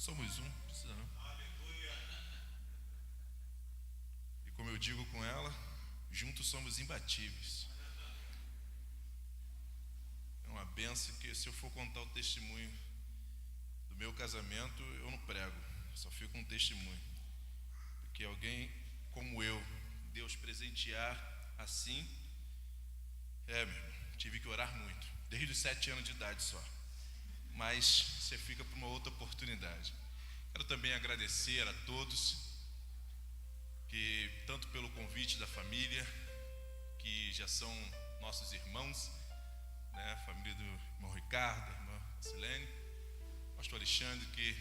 Somos um, precisamos. E como eu digo com ela, juntos somos imbatíveis. É uma benção que, se eu for contar o testemunho do meu casamento, eu não prego, só fico com um testemunho. Porque alguém como eu, Deus presentear assim, meu irmão, tive que orar muito, desde os 7 anos de idade só. Mas você fica para uma outra oportunidade. Quero também agradecer a todos, que tanto pelo convite da família, que já são nossos irmãos, né? A família do irmão Ricardo, da irmã Silene, pastor Alexandre, que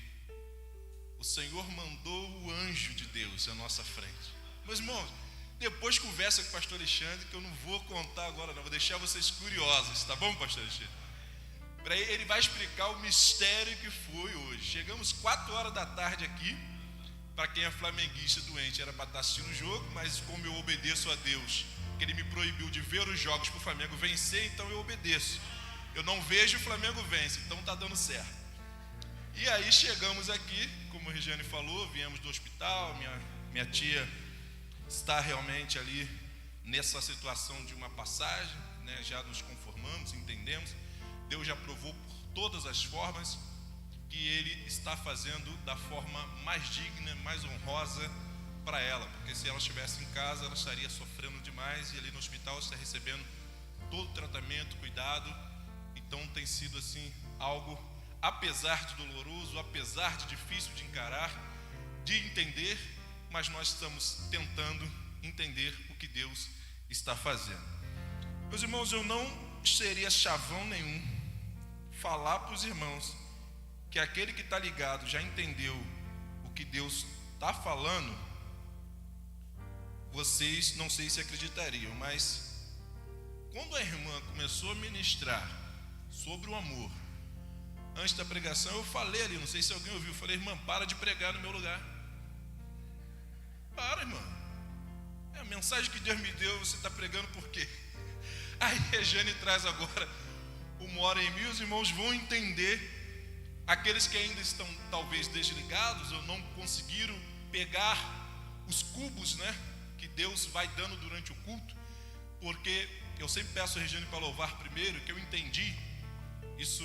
o Senhor mandou o anjo de Deus à nossa frente. Meus irmãos, depois conversa com o pastor Alexandre, que eu não vou contar agora não, vou deixar vocês curiosos, tá bom, pastor Alexandre? Ele vai explicar o mistério que foi hoje. Chegamos 4 horas da tarde aqui. Para quem é flamenguista doente, era para estar assistindo o jogo, mas como eu obedeço a Deus, que Ele me proibiu de ver os jogos para o Flamengo vencer, então eu obedeço. Eu não vejo, o Flamengo vence, então está dando certo. E aí chegamos aqui, como a Regiane falou, viemos do hospital, minha tia está realmente ali nessa situação de uma passagem, né? Já nos conformamos, entendemos. Deus já provou por todas as formas que Ele está fazendo da forma mais digna, mais honrosa para ela, porque se ela estivesse em casa, ela estaria sofrendo demais, e ali no hospital está recebendo todo o tratamento, cuidado. Então tem sido assim algo, apesar de doloroso, apesar de difícil de encarar, de entender, mas nós estamos tentando entender o que Deus está fazendo. Meus irmãos, eu não seria chavão nenhum falar para os irmãos que aquele que está ligado já entendeu o que Deus está falando. Vocês não sei se acreditariam, mas quando a irmã começou a ministrar sobre o amor, antes da pregação eu falei ali, não sei se alguém ouviu, eu falei: irmã, para de pregar no meu lugar. Para, irmã, é a mensagem que Deus me deu, você está pregando por quê? Aí a Regiane traz agora uma hora em mil, os irmãos vão entender. Aqueles que ainda estão talvez desligados ou não conseguiram pegar os cubos, né, que Deus vai dando durante o culto, porque eu sempre peço a Regiane para louvar primeiro, que eu entendi, isso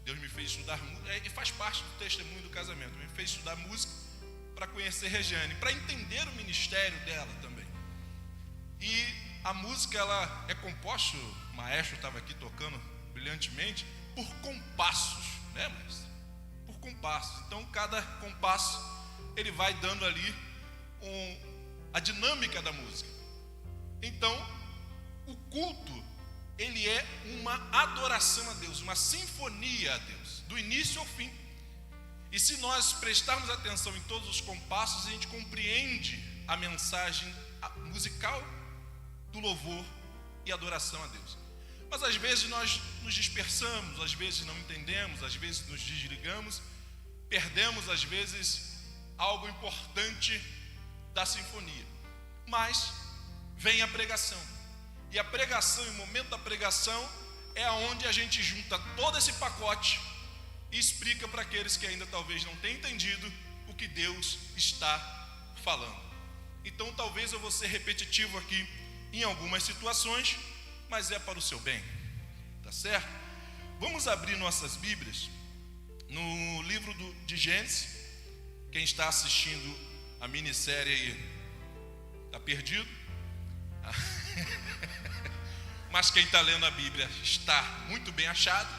Deus me fez estudar música, e faz parte do testemunho do casamento, me fez estudar música para conhecer Regiane, para entender o ministério dela também. E a música, ela é composta, o maestro estava aqui tocando brilhantemente, por compassos, né, maestro? Por compassos. Então cada compasso ele vai dando ali a dinâmica da música. Então o culto ele é uma adoração a Deus, uma sinfonia a Deus, do início ao fim. E se nós prestarmos atenção em todos os compassos, a gente compreende a mensagem musical do louvor e adoração a Deus. Mas às vezes nós nos dispersamos, às vezes não entendemos, às vezes nos desligamos, perdemos às vezes algo importante da sinfonia. Mas vem a pregação. E a pregação, e o momento da pregação, é onde a gente junta todo esse pacote e explica para aqueles que ainda talvez não tenham entendido o que Deus está falando. Então talvez eu vou ser repetitivo aqui em algumas situações, mas é para o seu bem, tá certo? Vamos abrir nossas Bíblias no livro de Gênesis. Quem está assistindo a minissérie aí está perdido, mas quem está lendo a Bíblia está muito bem achado,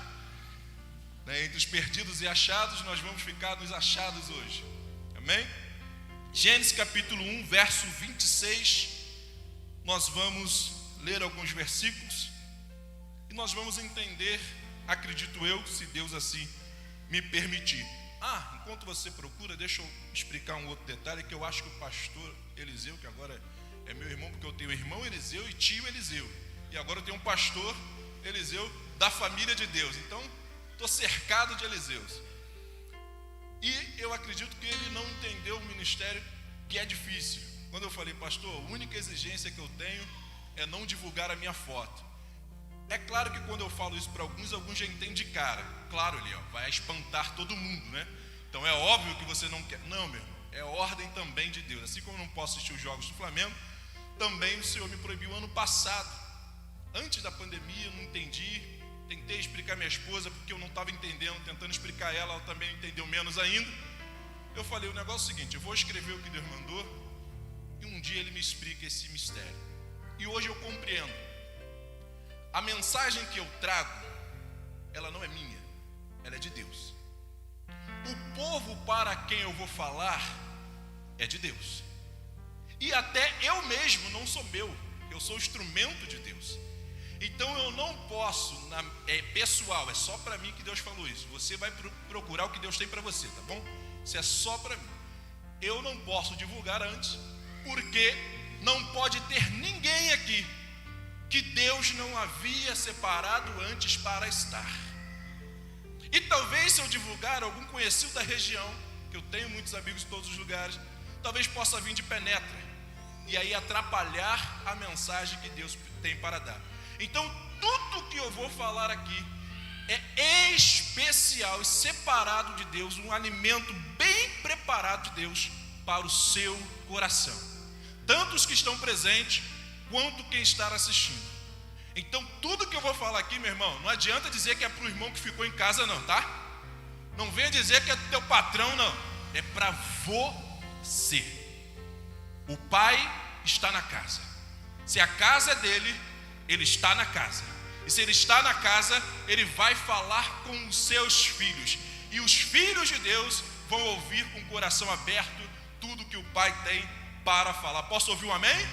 né? Entre os perdidos e achados, nós vamos ficar nos achados hoje, amém? Gênesis capítulo 1, verso 26, nós vamos ler alguns versículos e nós vamos entender, acredito eu, se Deus assim me permitir. Enquanto você procura, deixa eu explicar um outro detalhe, que eu acho que o pastor Eliseu, que agora é meu irmão, porque eu tenho irmão Eliseu e tio Eliseu, e agora eu tenho um pastor Eliseu da família de Deus, então estou cercado de Eliseus. E eu acredito que ele não entendeu o ministério, que é difícil. Quando eu falei: pastor, a única exigência que eu tenho é não divulgar a minha foto. É claro que quando eu falo isso para alguns já entendem de cara. Claro, ele vai espantar todo mundo, né? Então é óbvio que você não quer. Não, meu irmão, é ordem também de Deus. Assim como eu não posso assistir os jogos do Flamengo, também o Senhor me proibiu ano passado. Antes da pandemia, eu não entendi. Tentei explicar a minha esposa, porque eu não estava entendendo. Tentando explicar ela também entendeu menos ainda. Eu falei, o negócio é o seguinte, eu vou escrever o que Deus mandou, e um dia Ele me explica esse mistério. E hoje eu compreendo. A mensagem que eu trago, ela não é minha, ela é de Deus. O povo para quem eu vou falar é de Deus. E até eu mesmo não sou meu, eu sou instrumento de Deus. Então eu não posso, pessoal, é só para mim que Deus falou isso. Você vai procurar o que Deus tem para você, tá bom? Isso é só para mim. Eu não posso divulgar antes, porque não pode ter ninguém aqui que Deus não havia separado antes para estar. E talvez se eu divulgar, algum conhecido da região, que eu tenho muitos amigos em todos os lugares, talvez possa vir de penetra, e aí atrapalhar a mensagem que Deus tem para dar. Então tudo que eu vou falar aqui é especial e separado de Deus, um alimento bem preparado de Deus para o seu coração, tanto os que estão presentes, quanto quem está assistindo. Então tudo que eu vou falar aqui, meu irmão, não adianta dizer que é para o irmão que ficou em casa não, tá? Não venha dizer que é do teu patrão não, é para você. O pai está na casa. Se a casa é dele, ele está na casa. E se ele está na casa, ele vai falar com os seus filhos. E os filhos de Deus vão ouvir com o coração aberto tudo que o pai tem para falar. Posso ouvir um amém?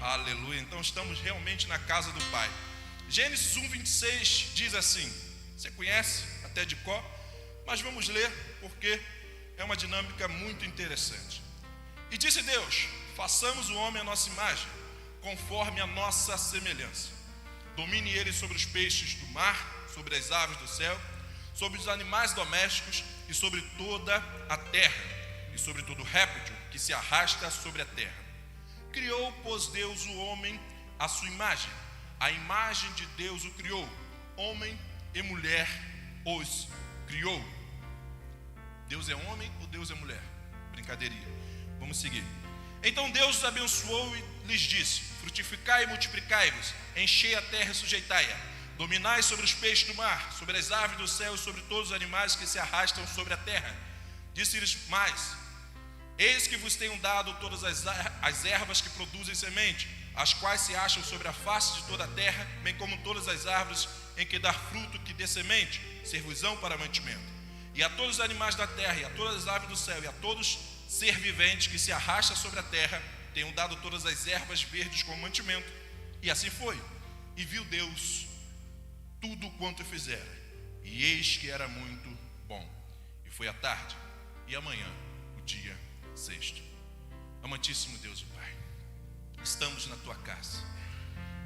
Aleluia, então estamos realmente na casa do Pai. Gênesis 1:26 diz assim, você conhece até de cor, mas vamos ler porque é uma dinâmica muito interessante. E disse Deus, façamos o homem à nossa imagem, conforme a nossa semelhança. Domine ele sobre os peixes do mar, sobre as aves do céu, sobre os animais domésticos e sobre toda a terra, e sobre todo réptil que se arrasta sobre a terra. Criou, pois, Deus o homem à sua imagem. A imagem de Deus o criou. Homem e mulher os criou. Deus é homem ou Deus é mulher? Brincadeirinha. Vamos seguir. Então Deus os abençoou e lhes disse, frutificai e multiplicai-vos, enchei a terra e sujeitai-a. Dominai sobre os peixes do mar, sobre as aves do céu e sobre todos os animais que se arrastam sobre a terra. Disse-lhes mais, eis que vos tenho dado todas as ervas que produzem semente, as quais se acham sobre a face de toda a terra, bem como todas as árvores em que dá fruto que dê semente, servos-ão para mantimento. E a todos os animais da terra, e a todas as aves do céu, e a todos ser viventes que se arrasta sobre a terra, tenho dado todas as ervas verdes como mantimento. E assim foi. E viu Deus tudo quanto fizera, e eis que era muito bom. E foi a tarde, e amanhã, o dia sexto. Amantíssimo Deus e Pai, estamos na Tua casa.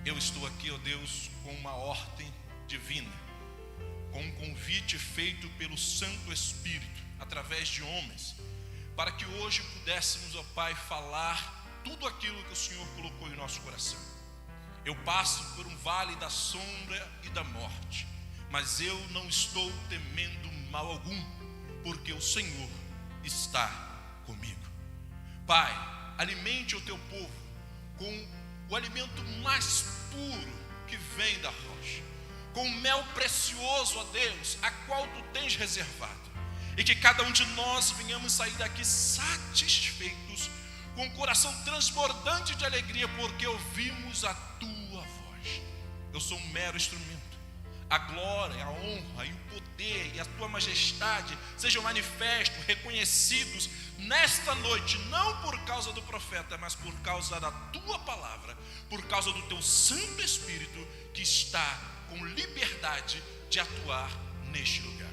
Eu estou aqui, ó Deus, com uma ordem divina, com um convite feito pelo Santo Espírito, através de homens, para que hoje pudéssemos, ó Pai, falar tudo aquilo que o Senhor colocou em nosso coração. Eu passo por um vale da sombra e da morte, mas eu não estou temendo mal algum, porque o Senhor está comigo. Pai, alimente o teu povo com o alimento mais puro que vem da rocha, com o mel precioso, ó Deus, a qual tu tens reservado, e que cada um de nós venhamos sair daqui satisfeitos, com o coração transbordante de alegria, porque ouvimos a tua voz. Eu sou um mero instrumento. A glória, a honra e o poder e a tua majestade sejam manifestos, reconhecidos nesta noite, não por causa do profeta, mas por causa da tua palavra, por causa do teu Santo Espírito que está com liberdade de atuar neste lugar.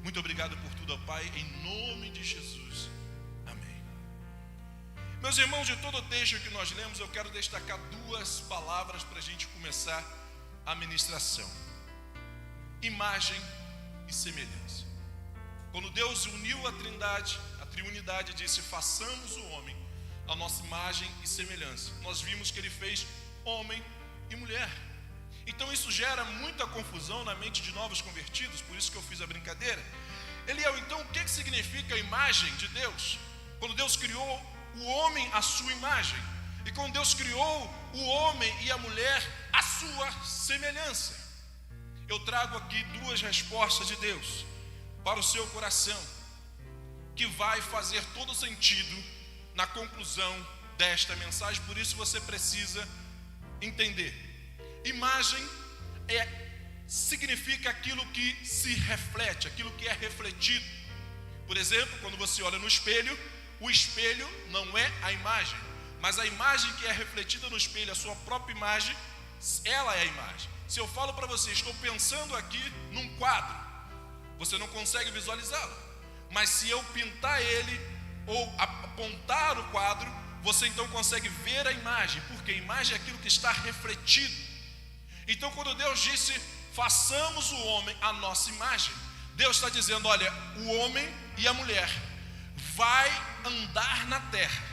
Muito obrigado por tudo, ó Pai, em nome de Jesus. Amém. Meus irmãos, de todo o texto que nós lemos, eu quero destacar duas palavras para a gente começar a ministração: imagem e semelhança. Quando Deus uniu a Trindade, a triunidade, disse, façamos o homem a nossa imagem e semelhança. Nós vimos que ele fez homem e mulher. Então isso gera muita confusão na mente de novos convertidos, por isso que eu fiz a brincadeira. Eliel, então o que significa a imagem de Deus? Quando Deus criou o homem à sua imagem, e quando Deus criou o homem e a mulher à sua semelhança. Eu trago aqui duas respostas de Deus para o seu coração, que vai fazer todo sentido na conclusão desta mensagem, por isso você precisa entender. Imagem significa aquilo que se reflete, aquilo que é refletido. Por exemplo, quando você olha no espelho, o espelho não é a imagem, mas a imagem que é refletida no espelho, a sua própria imagem, ela é a imagem. Se eu falo para você, estou pensando aqui num quadro, você não consegue visualizá-lo, mas se eu pintar ele ou apontar o quadro, você então consegue ver a imagem, porque a imagem é aquilo que está refletido. Então quando Deus disse, façamos o homem à nossa imagem, Deus está dizendo, olha, o homem e a mulher vai andar na terra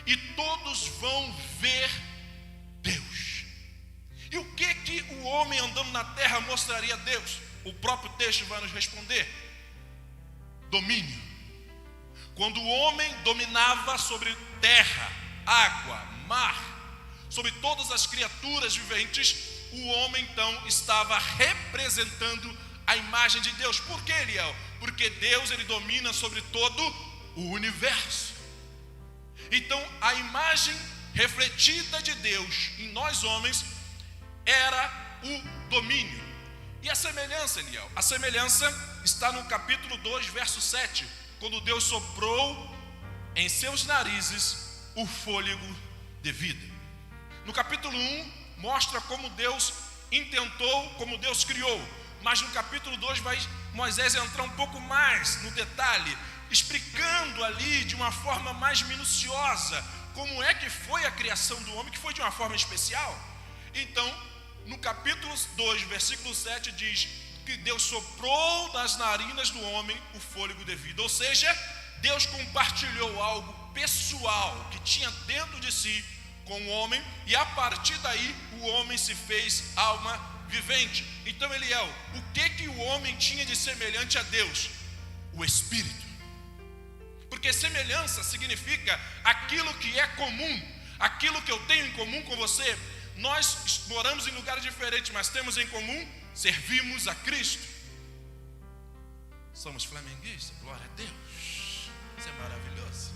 e todos vão ver Deus. E o que o homem andando na terra mostraria a Deus? O próprio texto vai nos responder: domínio. Quando o homem dominava sobre terra, água, mar, sobre todas as criaturas viventes, o homem então estava representando a imagem de Deus. Por que, Eliel? Porque Deus, ele domina sobre todo o universo. Então a imagem refletida de Deus em nós homens era o domínio. E a semelhança, Eliel? A semelhança está no capítulo 2, verso 7, quando Deus soprou em seus narizes o fôlego de vida. No capítulo 1, mostra como Deus intentou, como Deus criou. Mas no capítulo 2 vai Moisés entrar um pouco mais no detalhe, explicando ali de uma forma mais minuciosa como é que foi a criação do homem, que foi de uma forma especial. Então, no capítulo 2, versículo 7 diz que Deus soprou nas narinas do homem o fôlego de vida. Ou seja, Deus compartilhou algo pessoal que tinha dentro de si com o homem, e a partir daí o homem se fez alma vivente. Então, Eliel, o que o homem tinha de semelhante a Deus? O Espírito. Porque semelhança significa aquilo que é comum, aquilo que eu tenho em comum com você. Nós moramos em lugares diferentes, mas temos em comum, servimos a Cristo. Somos flamenguistas, glória a Deus. Isso é maravilhoso.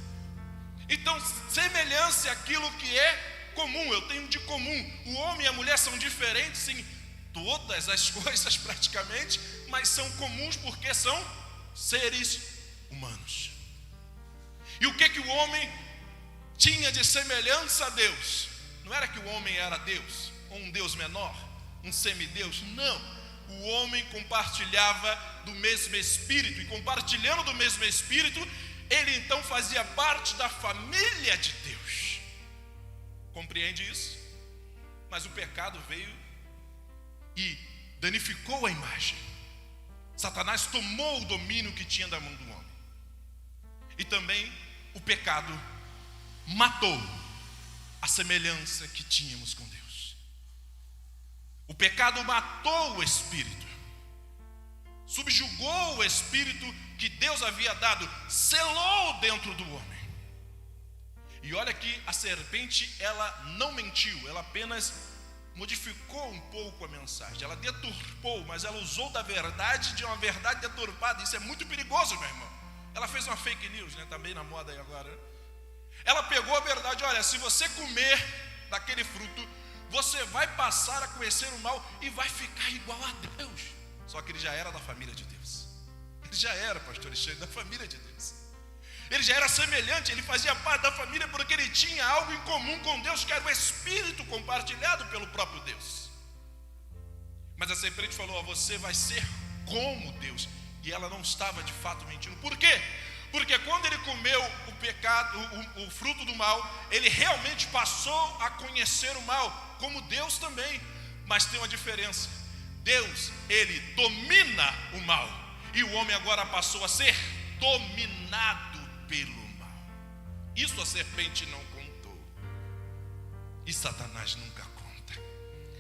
Então, semelhança é aquilo que é comum, eu tenho de comum. O homem e a mulher são diferentes em todas as coisas praticamente, mas são comuns porque são seres humanos. E o que o homem tinha de semelhança a Deus? Não era que o homem era Deus, ou um Deus menor, um semideus, não. O homem compartilhava do mesmo Espírito, e compartilhando do mesmo Espírito, ele então fazia parte da família de Deus. Compreende isso? Mas o pecado veio e danificou a imagem. Satanás tomou o domínio que tinha da mão do homem. E também o pecado matou a semelhança que tínhamos com Deus. O pecado matou o Espírito, subjugou o Espírito que Deus havia dado, selou dentro do homem. E olha que a serpente, ela não mentiu, ela apenas modificou um pouco a mensagem, ela deturpou, mas ela usou da verdade de uma verdade deturpada. Isso é muito perigoso, meu irmão. Ela fez uma fake news, né? Tá bem na moda aí agora, né? Ela pegou a verdade, olha, se você comer daquele fruto, você vai passar a conhecer o mal e vai ficar igual a Deus. Só que ele já era da família de Deus. Ele já era, pastor Alexandre, da família de Deus. Ele já era semelhante, ele fazia parte da família porque ele tinha algo em comum com Deus, que era o Espírito compartilhado pelo próprio Deus. Mas a serpente falou, você vai ser como Deus. E ela não estava de fato mentindo. Por quê? Porque quando ele comeu o pecado, o fruto do mal, ele realmente passou a conhecer o mal, como Deus também. Mas tem uma diferença. Deus, ele domina o mal, e o homem agora passou a ser dominado pelo mal. Isso a serpente não contou, e Satanás nunca conta.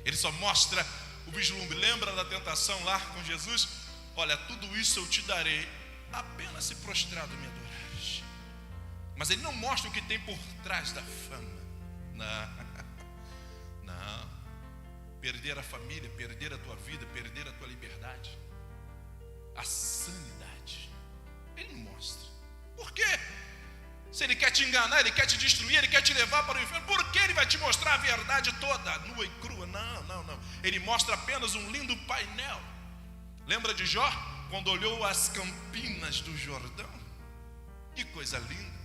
Ele só mostra o vislumbre. Lembra da tentação lá com Jesus? Olha, tudo isso eu te darei, apenas se prostrado me adorares. Mas ele não mostra o que tem por trás da fama. Não. Perder a família, perder a tua vida, perder a tua liberdade, a sanidade, ele não mostra. Por quê? Se ele quer te enganar, ele quer te destruir, ele quer te levar para o inferno, por que ele vai te mostrar a verdade toda, nua e crua? Não. Ele mostra apenas um lindo painel. Lembra de Jó? Quando olhou as campinas do Jordão? Que coisa linda.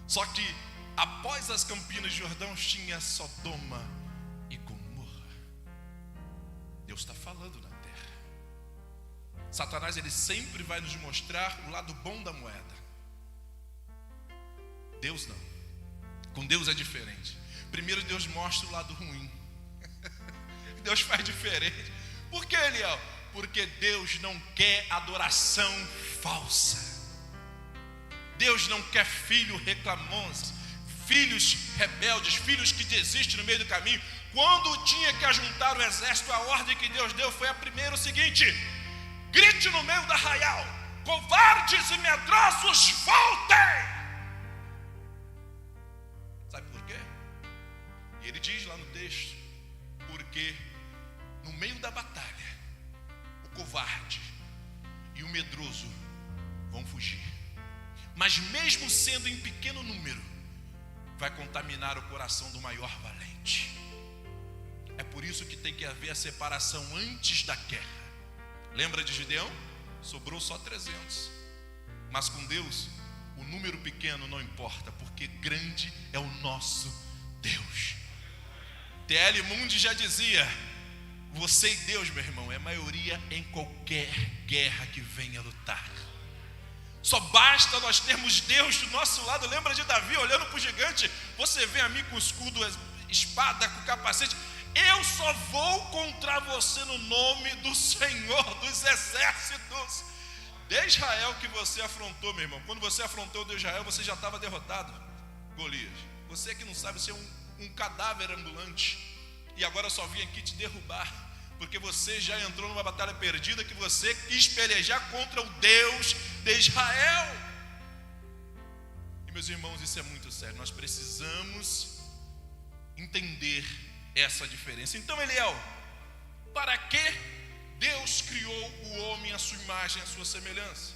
Só que após as campinas do Jordão tinha Sodoma e Gomorra. Deus está falando na terra. Satanás, ele sempre vai nos mostrar o lado bom da moeda. Deus não. Com Deus é diferente. Primeiro Deus mostra o lado ruim. Deus faz diferente. Por que, Eliel? Porque Deus não quer adoração falsa. Deus não quer filho reclamões, filhos rebeldes, filhos que desistem no meio do caminho. Quando tinha que ajuntar o exército, a ordem que Deus deu foi a primeira, o seguinte: grite no meio do arraial, covardes e medrosos, voltem! Sabe por quê? E ele diz lá no texto: porque no meio da batalha, o covarde e o medroso vão fugir. Mas mesmo sendo em pequeno número, vai contaminar o coração do maior valente. É por isso que tem que haver a separação antes da guerra. Lembra de Gideão? Sobrou só 300. Mas com Deus, o número pequeno não importa, porque grande é o nosso Deus. T.L. Mundi já dizia: você e Deus, meu irmão, é maioria em qualquer guerra que venha lutar. Só basta nós termos Deus do nosso lado. Lembra de Davi olhando para o gigante? Você vem a mim com escudo, espada, com capacete. Eu só vou contra você no nome do Senhor dos exércitos. De Israel que você afrontou, meu irmão. Quando você afrontou o de Israel, você já estava derrotado, Golias. Você que não sabe, você é um cadáver ambulante. E agora só vim aqui te derrubar, porque você já entrou numa batalha perdida, que você quis pelejar contra o Deus de Israel. E meus irmãos, isso é muito sério. Nós precisamos entender essa diferença. Então, Eliel, para que Deus criou o homem à sua imagem, à sua semelhança?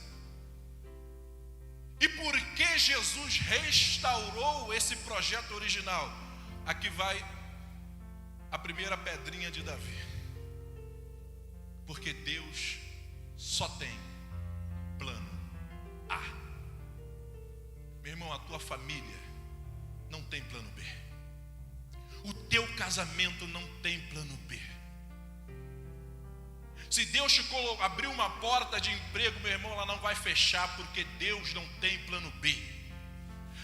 E por que Jesus restaurou esse projeto original? Aqui vai a primeira pedrinha de Davi. Porque Deus só tem plano A. Meu irmão, a tua família não tem plano B. O teu casamento não tem plano B. Se Deus te abriu uma porta de emprego, meu irmão, ela não vai fechar, porque Deus não tem plano B.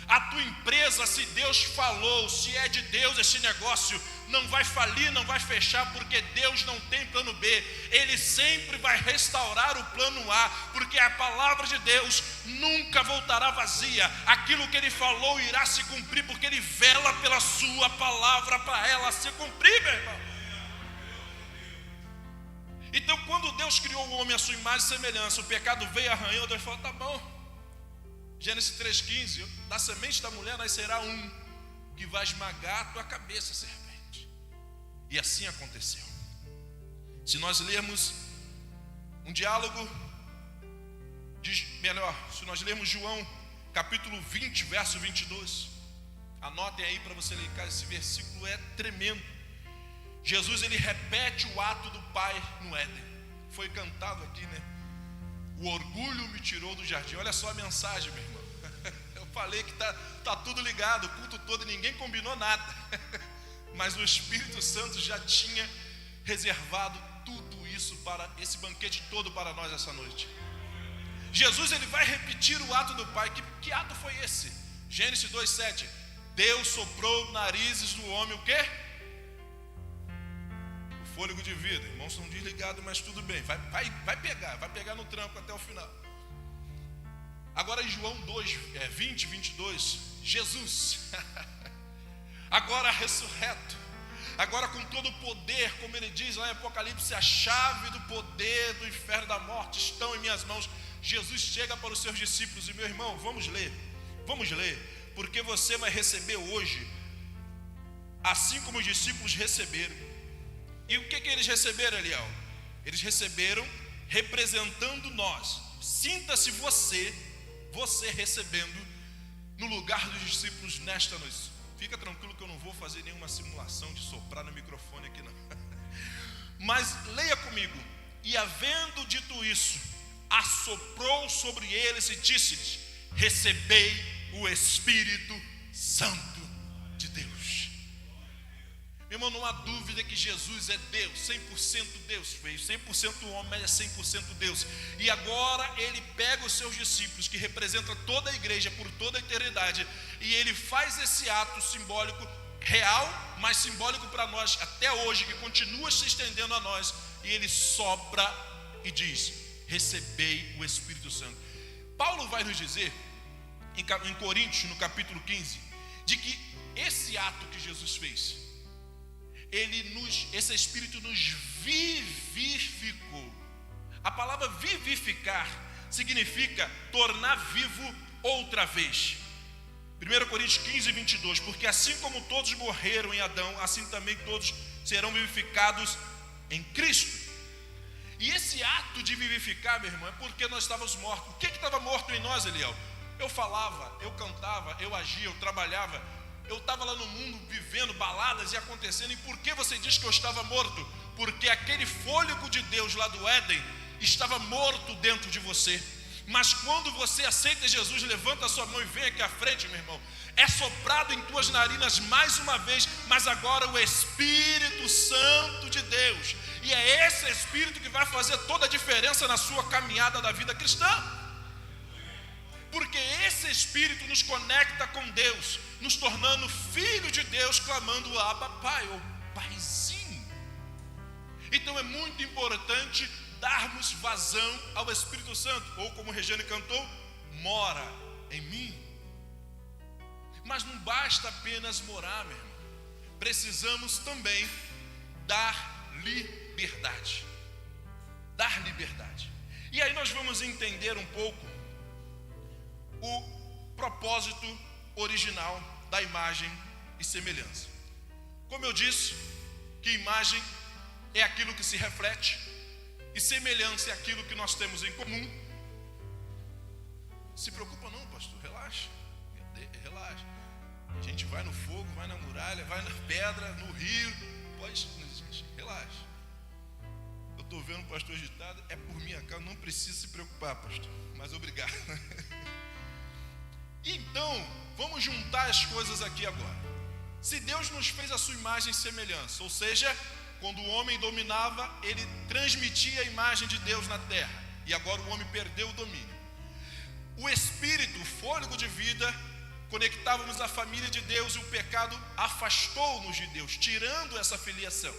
A tua empresa, se Deus falou, se é de Deus esse negócio, não vai falir, não vai fechar, porque Deus não tem plano B. Ele sempre vai restaurar o plano A, porque a palavra de Deus nunca voltará vazia. Aquilo que Ele falou irá se cumprir, porque Ele vela pela sua palavra para ela se cumprir, meu irmão. Então, quando Deus criou o homem à sua imagem e semelhança, o pecado veio, arranhou, Deus falou: tá bom. Gênesis 3,15: da semente da mulher nascerá um que vai esmagar a tua cabeça, serpente. E assim aconteceu. Se nós lermos um diálogo, se nós lermos João capítulo 20, verso 22, anotem aí para você ler, esse versículo é tremendo. Jesus, ele repete o ato do Pai no Éden. Foi cantado aqui, né? O orgulho me tirou do jardim. Olha só a mensagem, meu irmão. Eu falei que tá tudo ligado, o culto todo, e ninguém combinou nada. Mas o Espírito Santo já tinha reservado tudo isso, para esse banquete todo para nós essa noite. Jesus, ele vai repetir o ato do Pai. Que ato foi esse? Gênesis 2,7: Deus soprou narizes no homem o quê? O fôlego de vida. Irmãos estão desligados, mas tudo bem, vai pegar no tranco até o final. Agora em João 20, 22, Jesus agora ressurreto, Agora, com todo o poder, como ele diz lá em Apocalipse, a chave do poder do inferno e da morte estão em minhas mãos. Jesus chega para os seus discípulos, e meu irmão, vamos ler, porque você vai receber hoje, assim como os discípulos receberam. E o que eles receberam, Eliel? Eles receberam representando nós. Sinta-se você recebendo no lugar dos discípulos nesta noite. Fica tranquilo que eu não vou fazer nenhuma simulação de soprar no microfone aqui não. Mas leia comigo. E havendo dito isso, assoprou sobre eles e disse-lhes: recebei o Espírito Santo de Deus. Meu irmão, não há dúvida que Jesus é Deus, 100% Deus, fez 100% homem, mas é 100% Deus. E agora ele pega os seus discípulos, que representam toda a igreja por toda a eternidade, e ele faz esse ato simbólico, real, mas simbólico para nós até hoje, que continua se estendendo a nós, e ele sopra e diz: recebei o Espírito Santo. Paulo vai nos dizer em Coríntios, no capítulo 15, de que esse ato que Jesus fez, esse Espírito nos vivificou. A palavra vivificar significa tornar vivo outra vez. 1 Coríntios 15, 22, porque assim como todos morreram em Adão, assim também todos serão vivificados em Cristo. E esse ato de vivificar, meu irmão, é porque nós estávamos mortos. O que estava morto em nós, Eliel? Eu falava, eu cantava, eu agia, eu trabalhava, eu estava lá no mundo vivendo baladas e acontecendo. E por que você diz que eu estava morto? Porque aquele fôlego de Deus lá do Éden estava morto dentro de você. Mas quando você aceita Jesus, levanta a sua mão e vem aqui à frente, meu irmão, é soprado em tuas narinas mais uma vez, mas agora o Espírito Santo de Deus. E é esse Espírito que vai fazer toda a diferença na sua caminhada da vida cristã. Porque esse Espírito nos conecta com Deus, nos tornando filho de Deus, clamando Abba Pai, ou Paizinho. Então é muito importante darmos vazão ao Espírito Santo, ou como Regiane cantou, mora em mim. Mas não basta apenas morar, meu irmão. Precisamos também dar liberdade. Dar liberdade. E aí nós vamos entender um pouco o propósito original da imagem e semelhança. Como eu disse, que imagem é aquilo que se reflete e semelhança é aquilo que nós temos em comum. Se preocupa não, pastor, relaxa. Relaxa. A gente vai no fogo, vai na muralha, vai na pedra, no rio. Pode, relaxa. Eu estou vendo o pastor agitado, é por minha causa, não precisa se preocupar, pastor. Mas obrigado. Então, vamos juntar as coisas aqui agora. Se Deus nos fez a sua imagem e semelhança, ou seja, quando o homem dominava, ele transmitia a imagem de Deus na terra. E agora o homem perdeu o domínio. O Espírito, o fôlego de vida, conectava-nos à família de Deus, e o pecado afastou-nos de Deus, tirando essa filiação.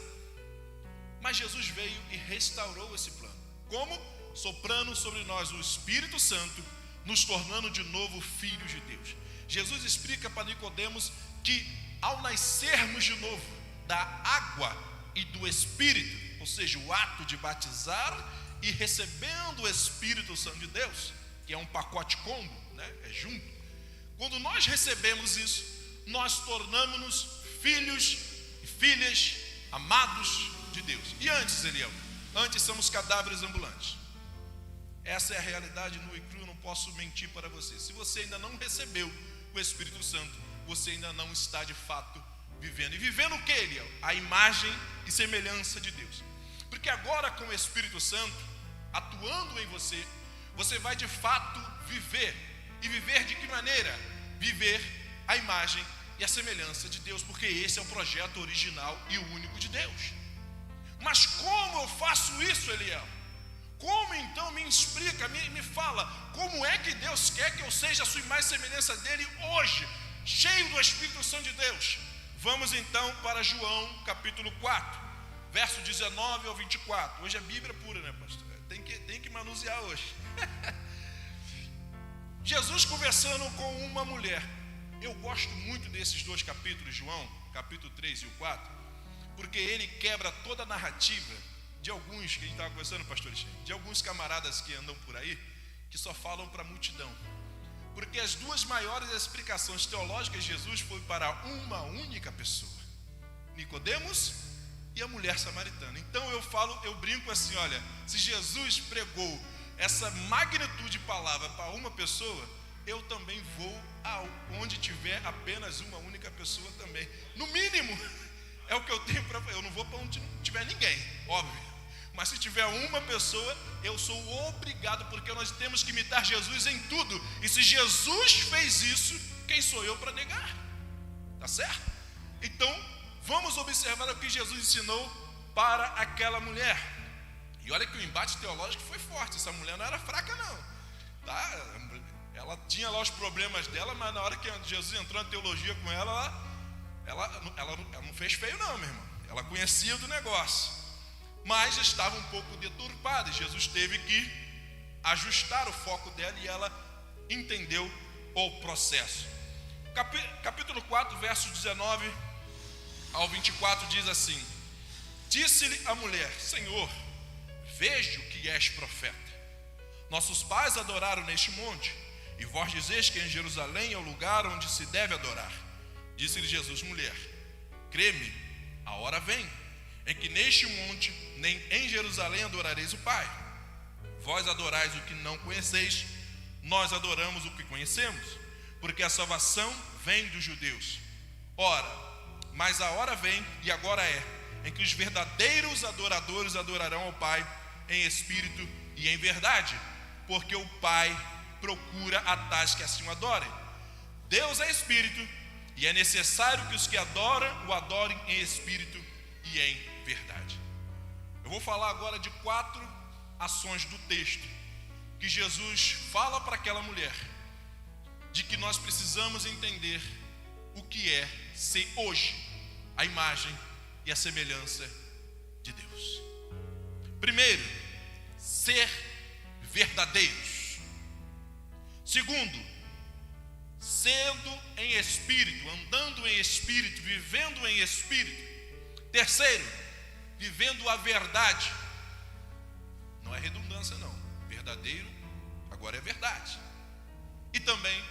Mas Jesus veio e restaurou esse plano. Como? Soprando sobre nós o Espírito Santo, nos tornando de novo filhos de Deus. Jesus explica para Nicodemos que ao nascermos de novo da água e do Espírito, ou seja, o ato de batizar e recebendo o Espírito Santo de Deus, que é um pacote combo, né? É junto. Quando nós recebemos isso, nós tornamos-nos filhos e filhas amados de Deus. E antes, Eliel? Antes somos cadáveres ambulantes. Essa é a realidade nua e crua, não posso mentir para você. Se você ainda não recebeu o Espírito Santo, você ainda não está de fato vivendo. E vivendo o que, Eliel? A imagem e semelhança de Deus. Porque agora com o Espírito Santo atuando em você, você vai de fato viver. E viver de que maneira? Viver a imagem e a semelhança de Deus, porque esse é o projeto original e único de Deus. Mas como eu faço isso, Eliel? Como então? Me explica, me fala, como é que Deus quer que eu seja a sua imagem e semelhança dele hoje, cheio do Espírito Santo de Deus? Vamos então para João capítulo 4, verso 19 ao 24. Hoje é Bíblia pura, né, pastor? Tem que manusear hoje. Jesus conversando com uma mulher. Eu gosto muito desses dois capítulos, João, capítulo 3 e o 4, porque ele quebra toda a narrativa de alguns, que a gente estava conversando, pastor Alexandre, de alguns camaradas que andam por aí, que só falam para a multidão. Porque as duas maiores explicações teológicas de Jesus foi para uma única pessoa, Nicodemos e a mulher samaritana. Então eu brinco assim, olha, se Jesus pregou essa magnitude de palavra para uma pessoa, eu também vou aonde tiver apenas uma única pessoa também. No mínimo, é o que eu tenho para fazer. Eu não vou para onde não tiver ninguém, óbvio. Mas se tiver uma pessoa, eu sou obrigado, porque nós temos que imitar Jesus em tudo. E se Jesus fez isso, quem sou eu para negar? Tá certo? Então, vamos observar o que Jesus ensinou para aquela mulher. E olha que o embate teológico foi forte. Essa mulher não era fraca não, tá? Ela tinha lá os problemas dela, mas na hora que Jesus entrou na teologia com ela não fez feio não, meu irmão. Ela conhecia do negócio, mas estava um pouco deturpada. Jesus teve que ajustar o foco dela e ela entendeu o processo. Capítulo 4, versos 19 ao 24 diz assim: disse-lhe a mulher: Senhor, vejo que és profeta. Nossos pais adoraram neste monte, e vós dizeis que em Jerusalém é o lugar onde se deve adorar. Disse-lhe Jesus: mulher, crê-me, a hora vem em que neste monte nem em Jerusalém adorareis o Pai. Vós adorais o que não conheceis, nós adoramos o que conhecemos, porque a salvação vem dos judeus. Ora, mas a hora vem, e agora é, em que os verdadeiros adoradores adorarão ao Pai em espírito e em verdade, porque o Pai procura a tais que assim o adorem. Deus é espírito, e é necessário que os que adoram o adorem em espírito e em verdade. Eu vou falar agora de 4 ações do texto que Jesus fala para aquela mulher, de que nós precisamos entender o que é ser hoje a imagem e a semelhança de Deus. Primeiro, ser verdadeiros. Segundo, sendo em espírito, andando em espírito, vivendo em espírito. Terceiro, vivendo a verdade. Não é redundância não, verdadeiro agora é verdade. E também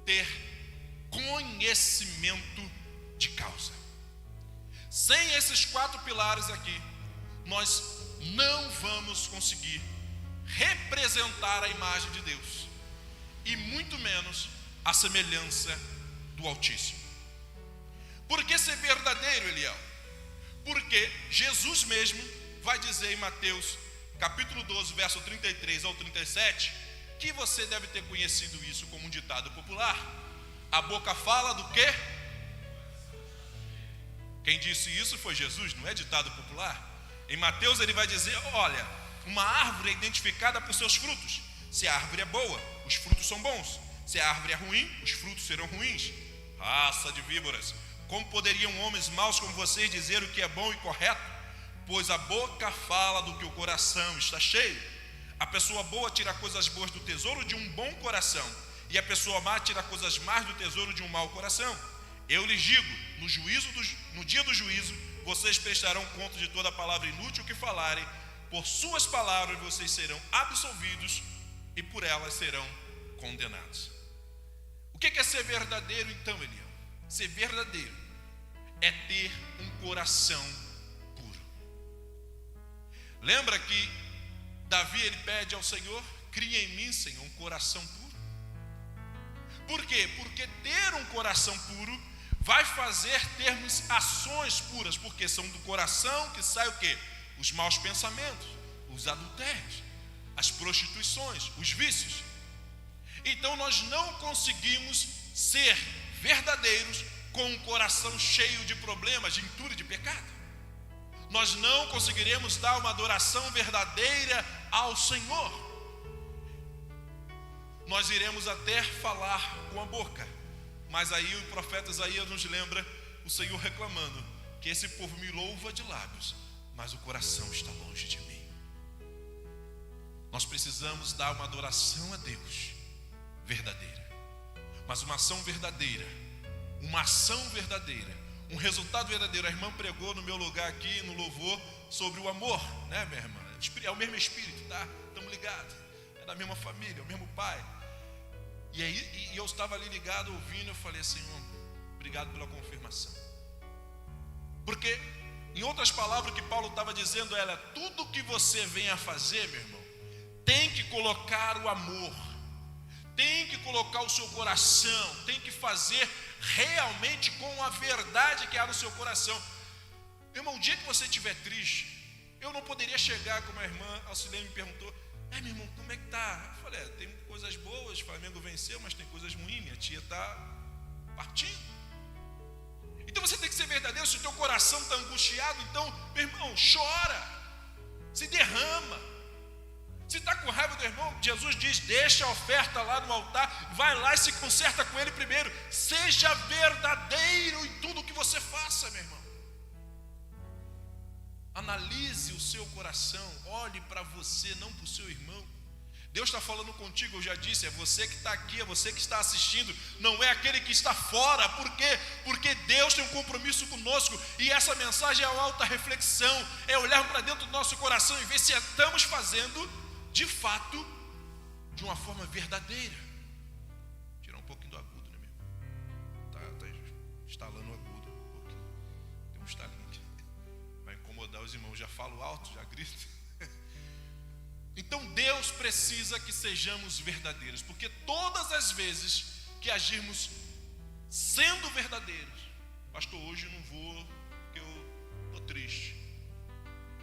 ter conhecimento de causa. Sem esses 4 pilares aqui, nós não vamos conseguir representar a imagem de Deus, e muito menos a semelhança do Altíssimo. Por que ser verdadeiro, Eliel? Porque Jesus mesmo vai dizer em Mateus capítulo 12, verso 33 ao 37, que você deve ter conhecido isso como um ditado popular: a boca fala do quê? Quem disse isso foi Jesus, não é ditado popular. Em Mateus ele vai dizer: olha, uma árvore é identificada por seus frutos. Se a árvore é boa, os frutos são bons. Se a árvore é ruim, os frutos serão ruins. Raça de víboras, como poderiam homens maus como vocês dizer o que é bom e correto? Pois a boca fala do que o coração está cheio. A pessoa boa tira coisas boas do tesouro de um bom coração, e a pessoa má tira coisas más do tesouro de um mau coração. Eu lhes digo, no dia do juízo, vocês prestarão conta de toda palavra inútil que falarem. Por suas palavras vocês serão absolvidos, e por elas serão condenados. O que é ser verdadeiro então, Eliel? Ser verdadeiro é ter um coração puro. Lembra que Davi ele pede ao Senhor: cria em mim, Senhor, um coração puro. Por quê? Porque ter um coração puro vai fazer termos ações puras, porque são do coração que sai o quê? Os maus pensamentos, os adultérios, as prostituições, os vícios. Então nós não conseguimos ser verdadeiros com um coração cheio de problemas, de entulho, de pecado. Nós não conseguiremos dar uma adoração verdadeira ao Senhor. Nós iremos até falar com a boca, mas aí o profeta Isaías nos lembra o Senhor reclamando que esse povo me louva de lábios, mas o coração está longe de mim. Nós precisamos dar uma adoração a Deus verdadeira, mas uma ação verdadeira, Um resultado verdadeiro. A irmã pregou no meu lugar aqui, no louvor, sobre o amor, né, minha irmã? É o mesmo espírito, tá? Estamos ligados. É da mesma família, é o mesmo pai. E aí eu estava ali ligado, ouvindo, eu falei, Senhor, obrigado pela confirmação. Porque, em outras palavras, o que Paulo estava dizendo era, tudo que você venha a fazer, meu irmão, tem que colocar o amor, tem que colocar o seu coração, tem que fazer realmente com a verdade que há no seu coração. Meu irmão, o dia que você estiver triste, eu não poderia chegar, como a irmã Alcilene me perguntou, meu irmão, como é que tá? Eu falei, tem coisas boas, o Flamengo venceu, mas tem coisas ruins, minha tia está partindo. Então você tem que ser verdadeiro. Se o teu coração está angustiado, então, meu irmão, chora, se derrama. Se está com raiva do irmão, Jesus diz, deixa a oferta lá no altar, vai lá e se conserta com ele primeiro. Seja verdadeiro em tudo que você faça, meu irmão. Analise o seu coração, olhe para você, não para o seu irmão. Deus está falando contigo, eu já disse, é você que está aqui, é você que está assistindo, não é aquele que está fora. Por quê? Porque Deus tem um compromisso conosco, e essa mensagem é uma alta reflexão, é olhar para dentro do nosso coração e ver se estamos fazendo, de fato, de uma forma verdadeira. Tirar um pouquinho do agudo, né, meu? Tá instalando o agudo um pouquinho. Tem um estalinho aqui. Vai incomodar os irmãos, já falo alto, já grito. Então Deus precisa que sejamos verdadeiros, porque todas as vezes que agirmos sendo verdadeiros, pastor, hoje eu não vou, porque eu estou triste,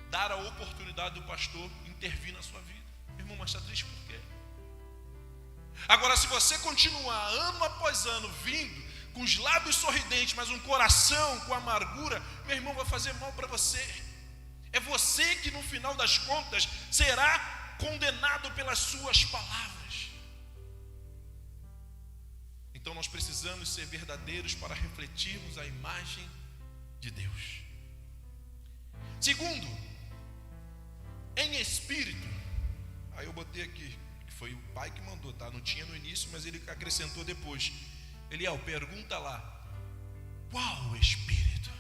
dar a oportunidade do pastor intervir na sua vida. Irmão, mas está triste por quê? Agora, se você continuar ano após ano vindo com os lábios sorridentes, mas um coração com amargura, meu irmão, vai fazer mal para você. É você que no final das contas será condenado pelas suas palavras. Então nós precisamos ser verdadeiros para refletirmos a imagem de Deus. Segundo, em espírito. Aí eu botei aqui, que foi o pai que mandou, tá? Não tinha no início, mas ele acrescentou depois. Eliel, pergunta lá, qual espírito?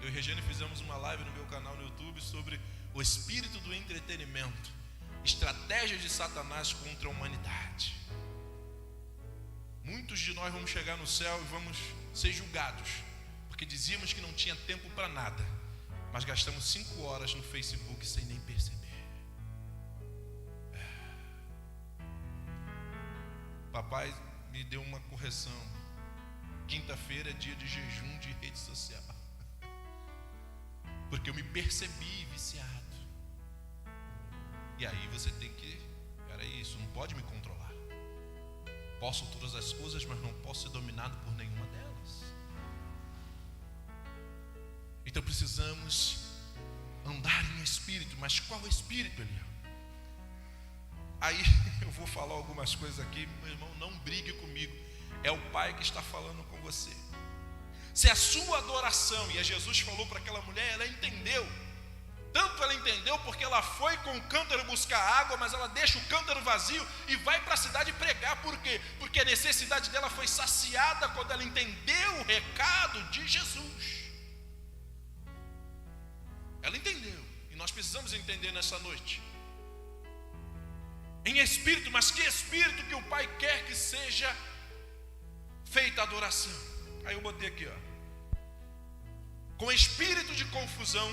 Eu e Regiane fizemos uma live no meu canal no YouTube sobre o espírito do entretenimento, estratégias de Satanás contra a humanidade. Muitos de nós vamos chegar no céu e vamos ser julgados, porque dizíamos que não tinha tempo para nada, mas gastamos 5 horas no Facebook sem nem perceber. Papai me deu uma correção. Quinta-feira é dia de jejum de rede social, porque eu me percebi viciado. E aí você tem que, peraí, isso não pode me controlar. Posso todas as coisas, mas não posso ser dominado por nenhuma delas. Então precisamos andar em espírito. Mas qual espírito, Eliel? Aí eu vou falar algumas coisas aqui, meu irmão, não brigue comigo. É o Pai que está falando com você. Se a sua adoração, e a Jesus falou para aquela mulher, ela entendeu. Tanto ela entendeu porque ela foi com o cântaro buscar água, mas ela deixa o cântaro vazio e vai para a cidade pregar. Por quê? Porque a necessidade dela foi saciada quando ela entendeu o recado de Jesus. Ela entendeu, e nós precisamos entender nessa noite. Em espírito, mas que espírito que o Pai quer que seja feita a adoração? Aí eu botei aqui, com espírito de confusão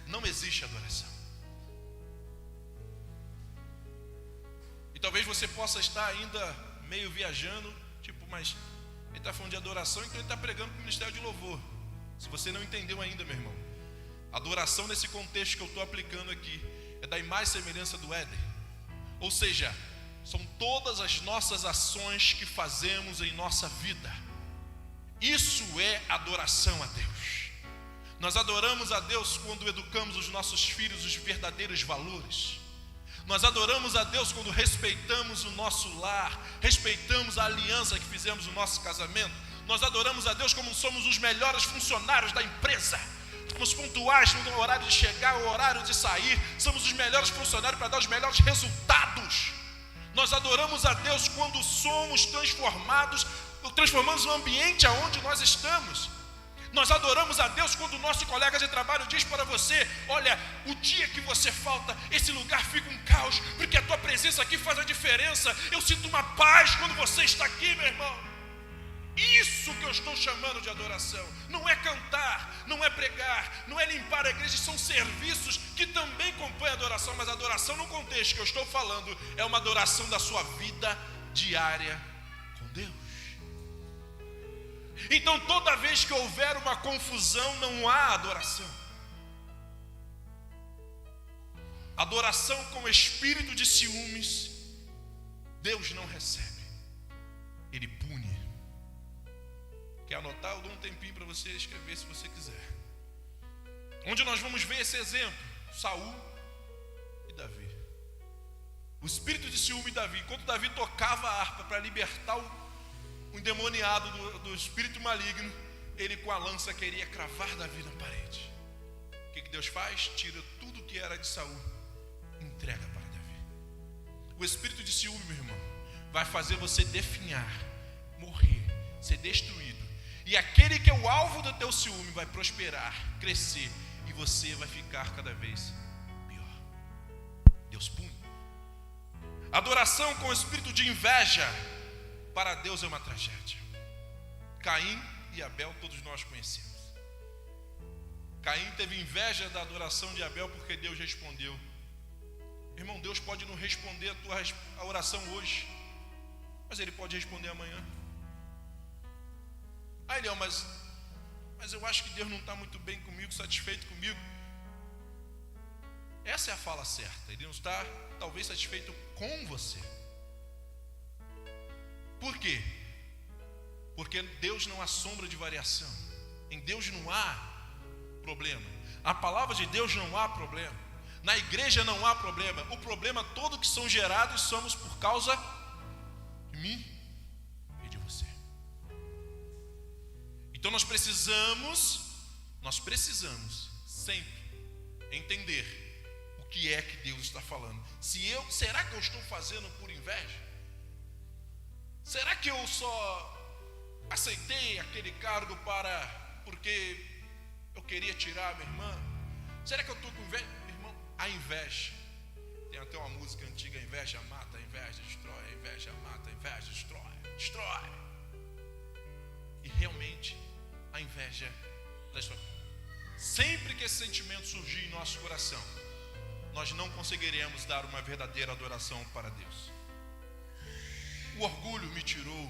não existe adoração. E talvez você possa estar ainda meio viajando, mas ele está falando de adoração, então ele está pregando para o ministério de louvor. Se você não entendeu ainda, meu irmão, adoração nesse contexto que eu estou aplicando aqui é da imagem e semelhança do Éden. Ou seja, são todas as nossas ações que fazemos em nossa vida. Isso é adoração a Deus. Nós adoramos a Deus quando educamos os nossos filhos os verdadeiros valores. Nós adoramos a Deus quando respeitamos o nosso lar, respeitamos a aliança que fizemos no nosso casamento. Nós adoramos a Deus como somos os melhores funcionários da empresa. Somos pontuais no horário de chegar, o horário de sair. Somos os melhores funcionários para dar os melhores resultados. Nós adoramos a Deus quando somos transformados transformamos o ambiente aonde nós estamos. Nós adoramos a Deus quando o nosso colega de trabalho diz para você: olha, o dia que você falta, esse lugar fica um caos, porque a tua presença aqui faz a diferença. Eu sinto uma paz quando você está aqui, meu irmão. Isso que eu estou chamando de adoração. Não é cantar, não é pregar, não é limpar a igreja. São serviços que também compõem a adoração, mas a adoração no contexto que eu estou falando é uma adoração da sua vida diária com Deus. Então toda vez que houver uma confusão, não há adoração. Adoração com espírito de ciúmes, Deus não recebe, Ele pune. Quer anotar? Eu dou um tempinho para você escrever se você quiser. Onde nós vamos ver esse exemplo? Saul e Davi. O espírito de ciúme de Davi. Enquanto Davi tocava a harpa para libertar o endemoniado do espírito maligno, ele com a lança queria cravar Davi na parede. O que Deus faz? Tira tudo que era de Saul, entrega para Davi. O espírito de ciúme, meu irmão, vai fazer você definhar, morrer, ser destruído. E aquele que é o alvo do teu ciúme vai prosperar, crescer, e você vai ficar cada vez pior. Deus pune. Adoração com o espírito de inveja, para Deus é uma tragédia. Caim e Abel, todos nós conhecemos. Caim teve inveja da adoração de Abel porque Deus respondeu. Irmão, Deus pode não responder a oração hoje, mas Ele pode responder amanhã. Aí, Leão, mas eu acho que Deus não está muito bem comigo, satisfeito comigo. Essa é a fala certa. Ele não está, talvez, satisfeito com você. Por quê? Porque Deus não há sombra de variação. Em Deus não há problema. A palavra de Deus não há problema. Na igreja não há problema. O problema todo que são gerados somos por causa de mim e de você. Então nós precisamos sempre entender o que é que Deus está falando. Será que eu estou fazendo por inveja? Será que eu só aceitei aquele cargo porque eu queria tirar a minha irmã? Será que eu estou com inveja? Irmão, a inveja. Tem até uma música antiga: a inveja mata, a inveja destrói, a inveja mata, a inveja destrói. E realmente, a inveja destrói. Sempre que esse sentimento surgir em nosso coração, nós não conseguiremos dar uma verdadeira adoração para Deus. O orgulho me tirou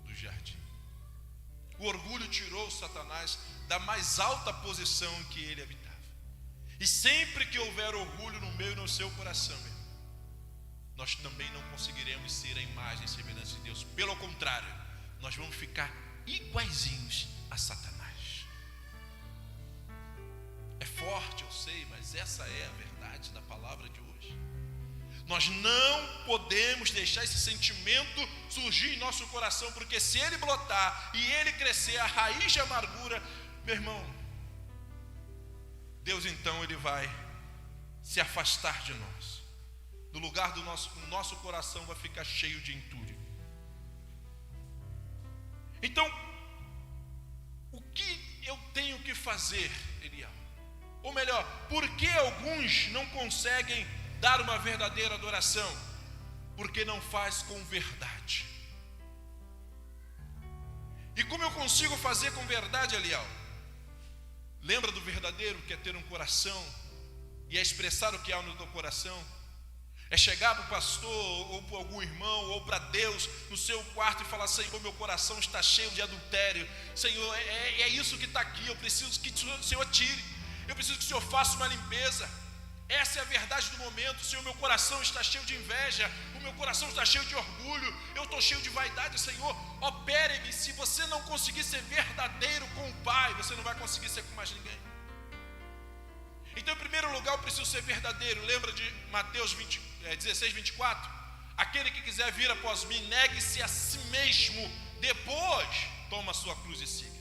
do jardim. O orgulho tirou Satanás da mais alta posição em que ele habitava. E sempre que houver orgulho no meu e no seu coração, meu irmão, nós também não conseguiremos ser a imagem e semelhança de Deus. Pelo contrário, nós vamos ficar iguaizinhos a Satanás. É forte, eu sei, mas essa é a verdade da palavra de hoje. Nós não podemos deixar esse sentimento surgir em nosso coração, porque se ele brotar e ele crescer, a raiz de amargura, meu irmão, Deus então ele vai se afastar de nós. No lugar do nosso coração vai ficar cheio de entulho. Então, o que eu tenho que fazer, Eliel? Ou melhor, por que alguns não conseguem dar uma verdadeira adoração? Porque não faz com verdade. E como eu consigo fazer com verdade, Eliel? Lembra do verdadeiro, que é ter um coração e é expressar o que há no teu coração? É chegar para o pastor ou para algum irmão ou para Deus no seu quarto e falar: Senhor, meu coração está cheio de adultério. Senhor, é isso que está aqui. Eu preciso que o Senhor tire. Eu preciso que o Senhor faça uma limpeza. Essa é a verdade do momento. Senhor, meu coração está cheio de inveja, o meu coração está cheio de orgulho, eu estou cheio de vaidade. Senhor, opere-me. Se você não conseguir ser verdadeiro com o Pai, você não vai conseguir ser com mais ninguém. Então, em primeiro lugar, eu preciso ser verdadeiro. Lembra de Mateus 16, 24? Aquele que quiser vir após mim, negue-se a si mesmo, depois toma a sua cruz e siga.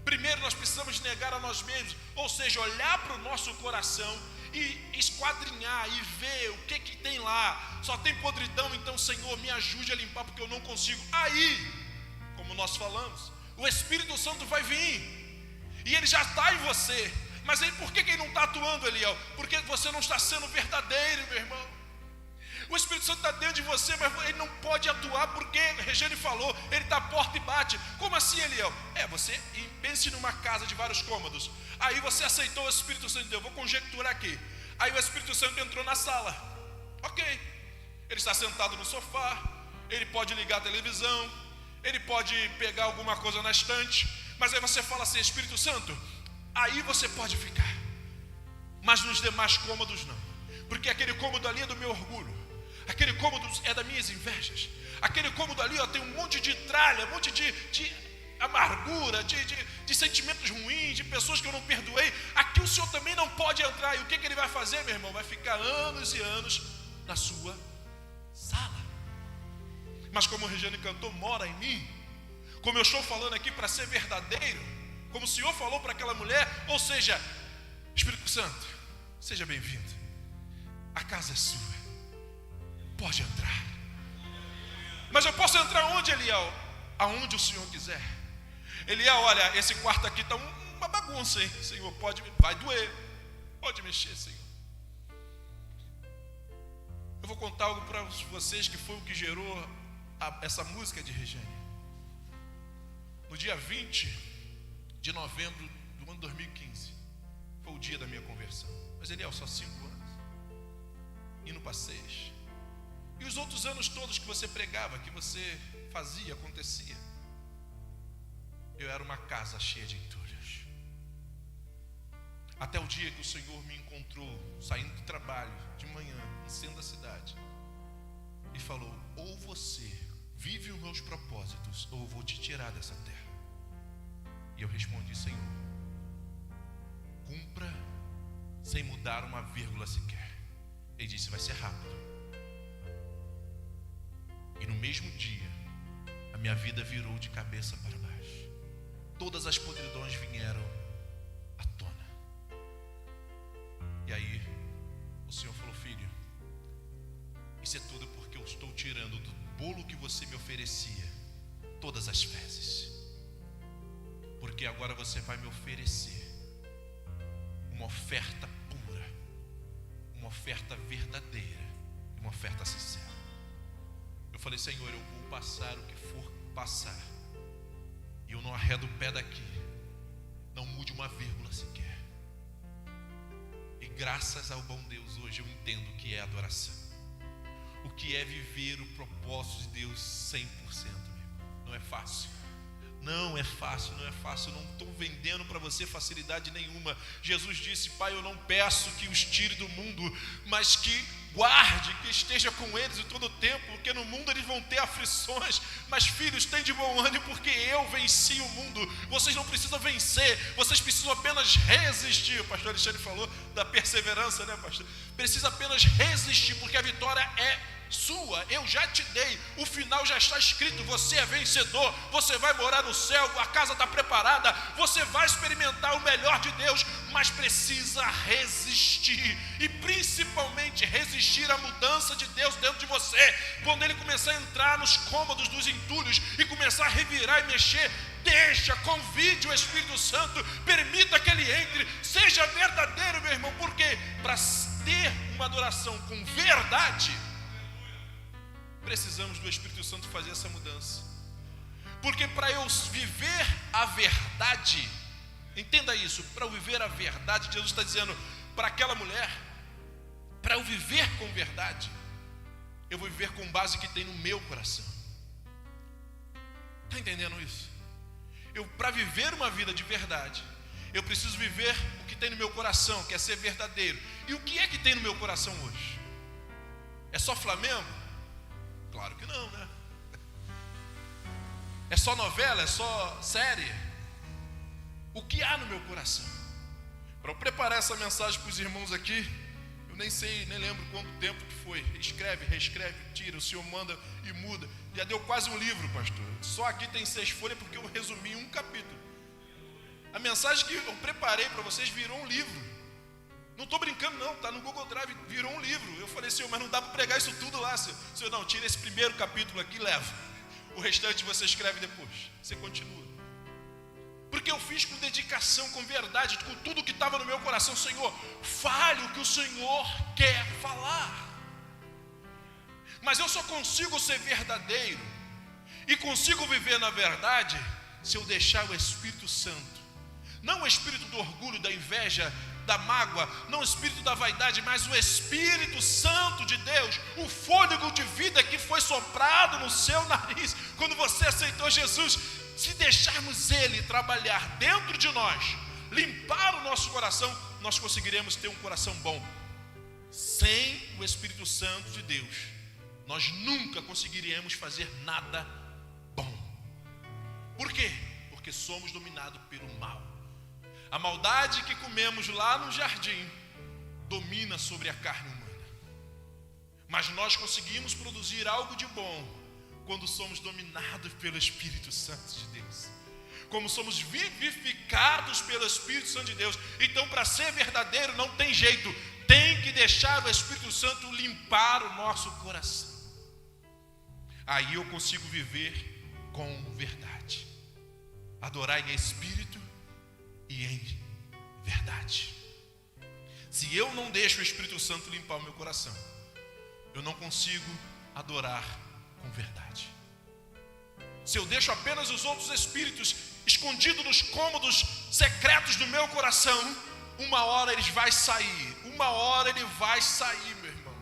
Primeiro nós precisamos negar a nós mesmos, ou seja, olhar para o nosso coração e esquadrinhar e ver o que tem lá. Só tem podridão, então, Senhor, me ajude a limpar, porque eu não consigo. Aí, como como nós falamos. O Espírito Santo vai vir, e ele já está em você. Mas aí por que ele não está atuando, Eliel? Porque você não está sendo verdadeiro, meu irmão. O Espírito Santo está dentro de você, mas ele não pode atuar porque, Regiane falou, ele está à porta e bate. Como assim, Eliel? Você pense numa casa de vários cômodos. Aí você aceitou o Espírito Santo de Deus. Vou conjecturar aqui. Aí o Espírito Santo entrou na sala. Ok. Ele está sentado no sofá. Ele pode ligar a televisão. Ele pode pegar alguma coisa na estante. Mas aí você fala assim, Espírito Santo, aí você pode ficar. Mas nos demais cômodos não. Porque aquele cômodo ali é do meu orgulho. Aquele cômodo é das minhas invejas. Aquele cômodo ali tem um monte de tralha, um monte de amargura, de sentimentos ruins, de pessoas que eu não perdoei. Aqui o Senhor também não pode entrar. E o que ele vai fazer, meu irmão? Vai ficar anos e anos na sua sala. Mas como o Regiane cantou, mora em mim. Como eu estou falando aqui para ser verdadeiro, como o Senhor falou para aquela mulher, ou seja, Espírito Santo, seja bem-vindo. A casa é sua. Pode entrar. Mas eu posso entrar onde, Eliel? Aonde o Senhor quiser. Eliel, olha, esse quarto aqui está uma bagunça, hein? Senhor, vai doer. Pode mexer, Senhor. Eu vou contar algo para vocês que foi o que gerou essa música de Regiane. No dia 20 de novembro do ano 2015, foi o dia da minha conversão. Mas Eliel, só 5 anos. Indo para 6. E os outros anos todos que você pregava, que você fazia, acontecia. Eu era uma casa cheia de entulhos. Até o dia que o Senhor me encontrou, saindo do trabalho, de manhã, no centro da cidade. E falou, ou você vive os meus propósitos, ou eu vou te tirar dessa terra. E eu respondi, Senhor, cumpra sem mudar uma vírgula sequer. Ele disse, vai ser rápido. E no mesmo dia, a minha vida virou de cabeça para baixo. Todas as podridões vieram à tona. E aí, o Senhor falou, filho, isso é tudo porque eu estou tirando do bolo que você me oferecia todas as fezes. Porque agora você vai me oferecer uma oferta pura, uma oferta verdadeira, uma oferta sincera. Eu falei, Senhor, eu vou passar o que for passar. E eu não arredo o pé daqui. Não mude uma vírgula sequer. E graças ao bom Deus, hoje eu entendo o que é adoração. O que é viver o propósito de Deus 100%. Não é fácil. Não é fácil, não é fácil. Eu não estou vendendo para você facilidade nenhuma. Jesus disse, Pai, eu não peço que os tire do mundo, mas que guarde, que esteja com eles em todo o tempo, porque no mundo eles vão ter aflições. Mas filhos, tem de bom ânimo, porque eu venci o mundo. Vocês não precisam vencer, vocês precisam apenas resistir. O pastor Alexandre falou da perseverança, né, pastor? Precisa apenas resistir, porque a vitória é sua, eu já te dei, o final já está escrito, você é vencedor, você vai morar no céu, a casa está preparada, você vai experimentar o melhor de Deus, mas precisa resistir, e principalmente resistir à mudança de Deus dentro de você. Quando ele começar a entrar nos cômodos dos entulhos e começar a revirar e mexer, convide o Espírito Santo, permita que ele entre, seja verdadeiro, meu irmão, porque para ter uma adoração com verdade, precisamos do Espírito Santo fazer essa mudança. Porque para eu viver a verdade, entenda isso, para eu viver a verdade, Jesus está dizendo para aquela mulher, para eu viver com verdade, eu vou viver com base que tem no meu coração. Está entendendo isso? Para viver uma vida de verdade, eu preciso viver o que tem no meu coração, que é ser verdadeiro. E o que é que tem no meu coração hoje? É só Flamengo? Claro que não, né? É só novela? É só série? O que há no meu coração? Para eu preparar essa mensagem para os irmãos aqui, eu nem lembro quanto tempo que foi. Escreve, reescreve, tira, o Senhor manda e muda. Já deu quase um livro, pastor. Só aqui tem 6 folhas porque eu resumi um capítulo. A mensagem que eu preparei para vocês virou um livro. Não estou brincando não, está no Google Drive, virou um livro. Eu falei, Senhor, mas não dá para pregar isso tudo lá, Senhor. Senhor, não, tira esse primeiro capítulo aqui e leva. o restante você escreve depois. Você continua. Porque eu fiz com dedicação, com verdade, com tudo que estava no meu coração. Senhor, fale o que o Senhor quer falar. Mas eu só consigo ser verdadeiro e consigo viver na verdade se eu deixar o Espírito Santo. Não o espírito do orgulho, da inveja, da mágoa, não o espírito da vaidade, mas o Espírito Santo de Deus, o fôlego de vida que foi soprado no seu nariz quando você aceitou Jesus. Se deixarmos Ele trabalhar dentro de nós, limpar o nosso coração, nós conseguiremos ter um coração bom. Sem o Espírito Santo de Deus, nós nunca conseguiríamos fazer nada bom. Por quê? Porque somos dominados pelo mal. A maldade que comemos lá no jardim domina sobre a carne humana. Mas nós conseguimos produzir algo de bom quando somos dominados pelo Espírito Santo de Deus. Como somos vivificados pelo Espírito Santo de Deus. Então, para ser verdadeiro, não tem jeito. Tem que deixar o Espírito Santo limpar o nosso coração. Aí eu consigo viver com verdade. Adorar em espírito e em verdade. Se eu não deixo o Espírito Santo limpar o meu coração, eu não consigo adorar com verdade. Se eu deixo apenas os outros espíritos escondidos nos cômodos secretos do meu coração, uma hora eles vão sair. Uma hora ele vai sair, meu irmão.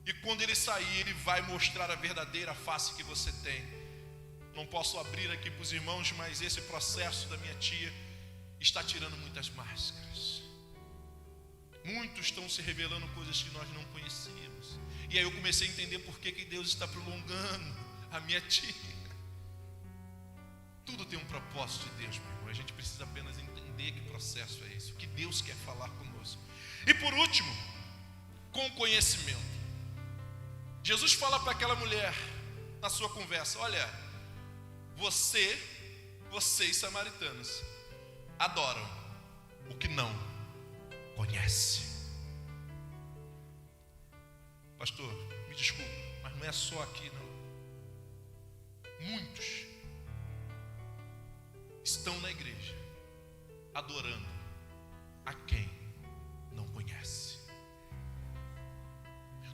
E quando ele sair, ele vai mostrar a verdadeira face que você tem. Não posso abrir aqui para os irmãos, mas esse processo da minha tia está tirando muitas máscaras. Muitos estão se revelando coisas que nós não conhecíamos. E aí eu comecei a entender por que Deus está prolongando a minha tia. Tudo tem um propósito de Deus, meu irmão. A gente precisa apenas entender que processo é esse, o que Deus quer falar conosco. E por último, com conhecimento. Jesus fala para aquela mulher na sua conversa: olha, vocês samaritanos adoram o que não conhece. Pastor, me desculpe, mas não é só aqui não. Muitos estão na igreja adorando a quem não conhece.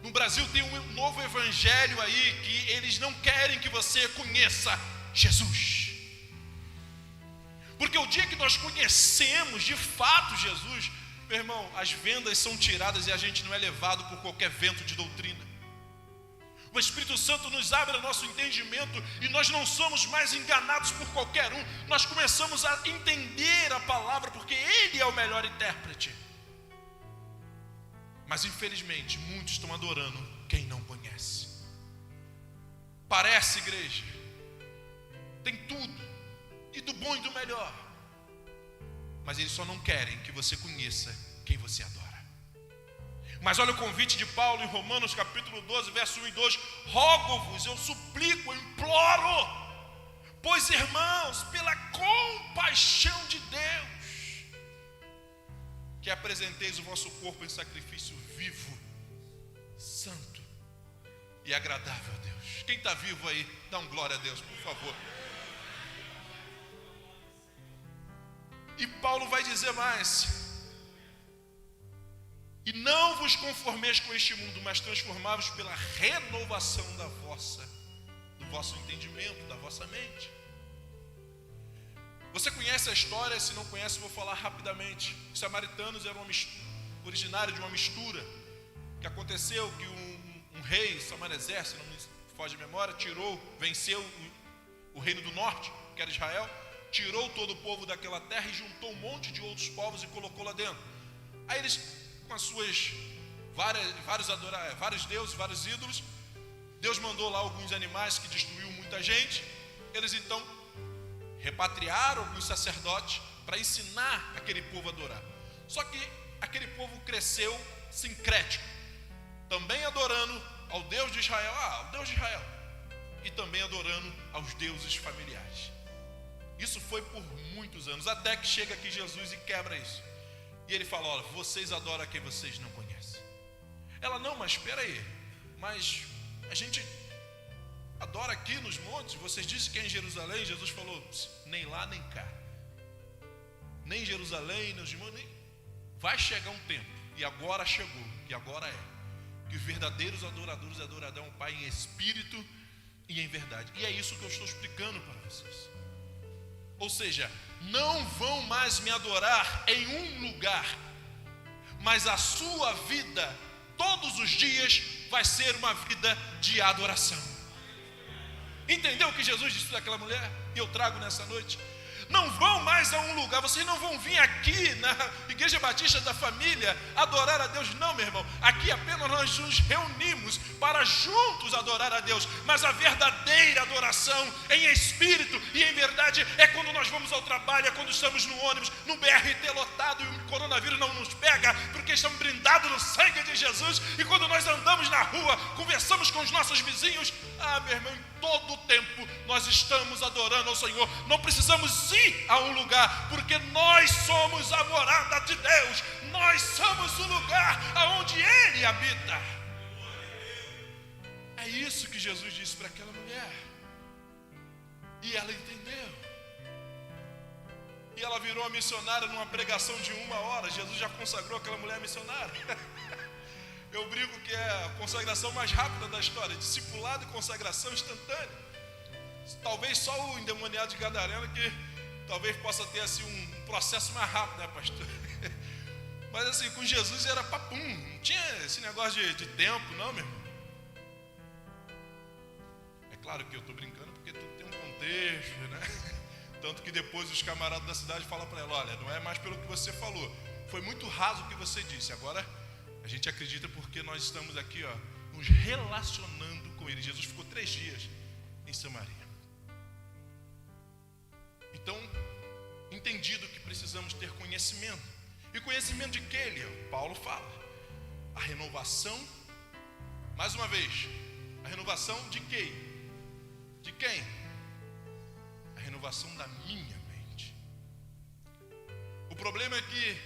No Brasil tem um novo evangelho aí que eles não querem que você conheça Jesus. Porque o dia que nós conhecemos de fato Jesus, meu irmão, as vendas são tiradas e a gente não é levado por qualquer vento de doutrina. O Espírito Santo nos abre o nosso entendimento e nós não somos mais enganados por qualquer um. Nós começamos a entender a palavra porque Ele é o melhor intérprete. Mas infelizmente muitos estão adorando quem não conhece. Parece, igreja, tem tudo, e do bom e do melhor, mas eles só não querem que você conheça quem você adora. Mas olha o convite de Paulo em Romanos capítulo 12, verso 1 e 2: rogo-vos, eu suplico, eu imploro, pois irmãos, pela compaixão de Deus, que apresenteis o vosso corpo em sacrifício vivo, santo e agradável a Deus. Quem está vivo aí, dá um glória a Deus, por favor. E Paulo vai dizer mais: e não vos conformeis com este mundo, mas transformai-vos pela renovação do vosso entendimento, da vossa mente. Você conhece a história? Se não conhece, vou falar rapidamente. Os samaritanos eram originários de uma mistura que aconteceu que um rei Samarezer, se não me foge a memória, venceu o reino do norte, que era Israel, tirou todo o povo daquela terra e juntou um monte de outros povos e colocou lá dentro. Aí eles, com as suas vários deuses, vários ídolos, Deus mandou lá alguns animais que destruiu muita gente. Eles então repatriaram alguns sacerdotes para ensinar aquele povo a adorar. Só que aquele povo cresceu sincrético, também adorando ao Deus de Israel, ao Deus de Israel, e também adorando aos deuses familiares. Isso foi por muitos anos, até que chega aqui Jesus e quebra isso. E ele fala: olha, vocês adoram a quem vocês não conhecem. Ela: não, mas espera aí, mas a gente Adora aqui nos montes, vocês dizem que é em Jerusalém. Jesus falou, nem lá nem cá. Nem em Jerusalém, nos montes, nem... Vai chegar um tempo, e agora chegou, e agora que os verdadeiros adoradores adorarão o Pai em espírito e em verdade. E é isso que eu estou explicando para vocês. Ou seja, não vão mais me adorar em um lugar, mas a sua vida, todos os dias, vai ser uma vida de adoração. Entendeu o que Jesus disse daquela mulher? E eu trago nessa noite. Não vão mais a um lugar, vocês não vão vir aqui na Igreja Batista da Família adorar a Deus, não, meu irmão. Aqui apenas nós nos reunimos para juntos adorar a Deus, mas a verdadeira adoração em espírito e em verdade é quando nós vamos ao trabalho, é quando estamos no ônibus, no BRT lotado e o coronavírus não nos pega, porque estamos brindados no sangue de Jesus, e quando nós andamos na rua, conversamos com os nossos vizinhos, meu irmão, em todo o tempo nós estamos adorando ao Senhor. Não precisamos ir a um lugar, porque nós somos a morada de Deus, nós somos o lugar aonde Ele habita. É isso que Jesus disse para aquela mulher, e ela entendeu, e ela virou a missionária numa pregação de 1 hora. Jesus já consagrou aquela mulher missionária. Eu brinco que é a consagração mais rápida da história, discipulado e consagração instantânea. Talvez só o endemoniado de Gadareno que talvez possa ter assim um processo mais rápido, né, pastor? Mas assim, com Jesus era papum, não tinha esse negócio de tempo, não, meu irmão. É claro que eu estou brincando porque tudo tem um contexto, né? Tanto que depois os camaradas da cidade falam para ela, olha, não é mais pelo que você falou, foi muito raso o que você disse, agora a gente acredita porque nós estamos aqui, nos relacionando com Ele. Jesus ficou 3 dias em Samaria. Então, entendido que precisamos ter conhecimento. E conhecimento de que ele? Paulo fala. A renovação, mais uma vez, a renovação de quem? De quem? A renovação da minha mente. O problema é que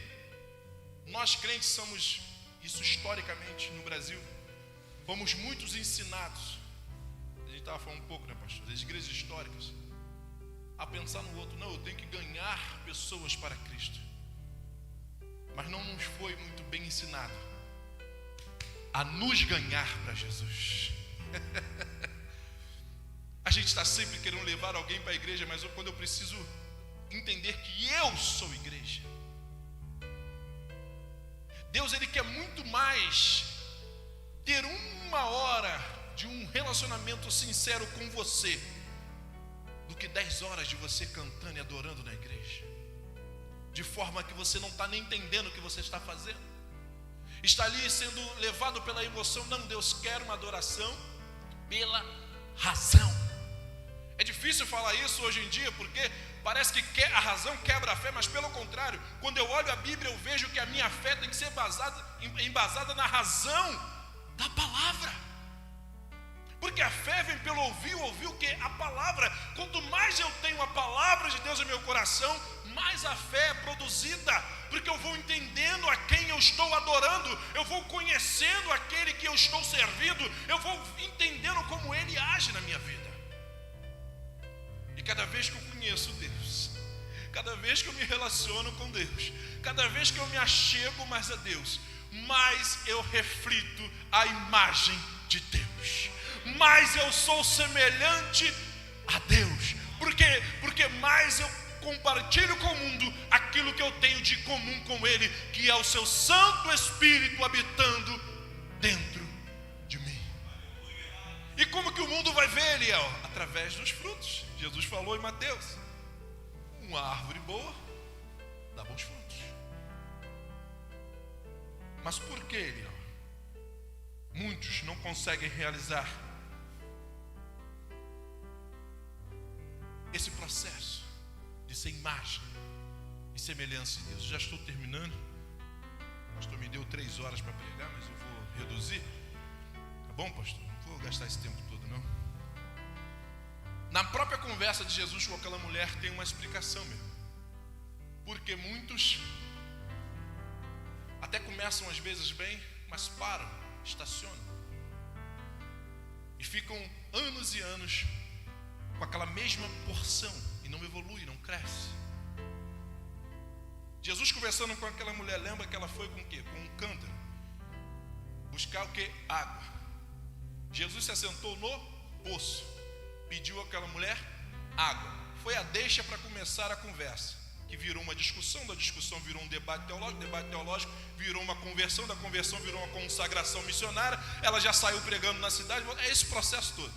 nós crentes somos, isso historicamente no Brasil, fomos muitos ensinados. A gente estava falando um pouco, né, pastor? Das igrejas históricas. A pensar no outro, não, eu tenho que ganhar pessoas para Cristo. Mas não nos foi muito bem ensinado a nos ganhar para Jesus. A gente está sempre querendo levar alguém para a igreja, mas quando eu preciso entender que eu sou igreja, Deus, Ele quer muito mais ter 1 hora de um relacionamento sincero com você do que 10 horas de você cantando e adorando na igreja, de forma que você não está nem entendendo o que você está fazendo, está ali sendo levado pela emoção. Não, Deus quer uma adoração pela razão. É difícil falar isso hoje em dia, porque parece que a razão quebra a fé, mas pelo contrário, quando eu olho a Bíblia, eu vejo que a minha fé tem que ser embasada na razão da palavra. Porque a fé vem pelo ouvir o que? A palavra. Quanto mais eu tenho a palavra de Deus em meu coração, mais a fé é produzida. Porque eu vou entendendo a quem eu estou adorando, eu vou conhecendo aquele que eu estou servindo, eu vou entendendo como Ele age na minha vida. E cada vez que eu conheço Deus, cada vez que eu me relaciono com Deus, cada vez que eu me achego mais a Deus, mais eu reflito a imagem de Deus, mais eu sou semelhante a Deus. Por quê? Porque mais eu compartilho com o mundo aquilo que eu tenho de comum com Ele, que é o seu Santo Espírito habitando dentro de mim. E como que o mundo vai ver, Eliel? Através dos frutos. Jesus falou em Mateus: uma árvore boa dá bons frutos. Mas por que, Eliel, muitos não conseguem realizar esse processo de ser imagem e semelhança de Deus? Eu já estou terminando. O pastor me deu 3 horas para pregar, mas eu vou reduzir. Tá bom, pastor? Não vou gastar esse tempo todo, não. Na própria conversa de Jesus com aquela mulher tem uma explicação, meu. Porque muitos até começam às vezes bem, mas param, estacionam e ficam anos e anos com aquela mesma porção e não evolui, não cresce. Jesus conversando com aquela mulher, lembra que ela foi com o quê? Com um cântaro. Buscar o quê? Água. Jesus se assentou no poço, pediu àquela mulher água. Foi a deixa para começar a conversa, que virou uma discussão, da discussão virou um debate teológico virou uma conversão, da conversão virou uma consagração missionária, ela já saiu pregando na cidade, é esse processo todo.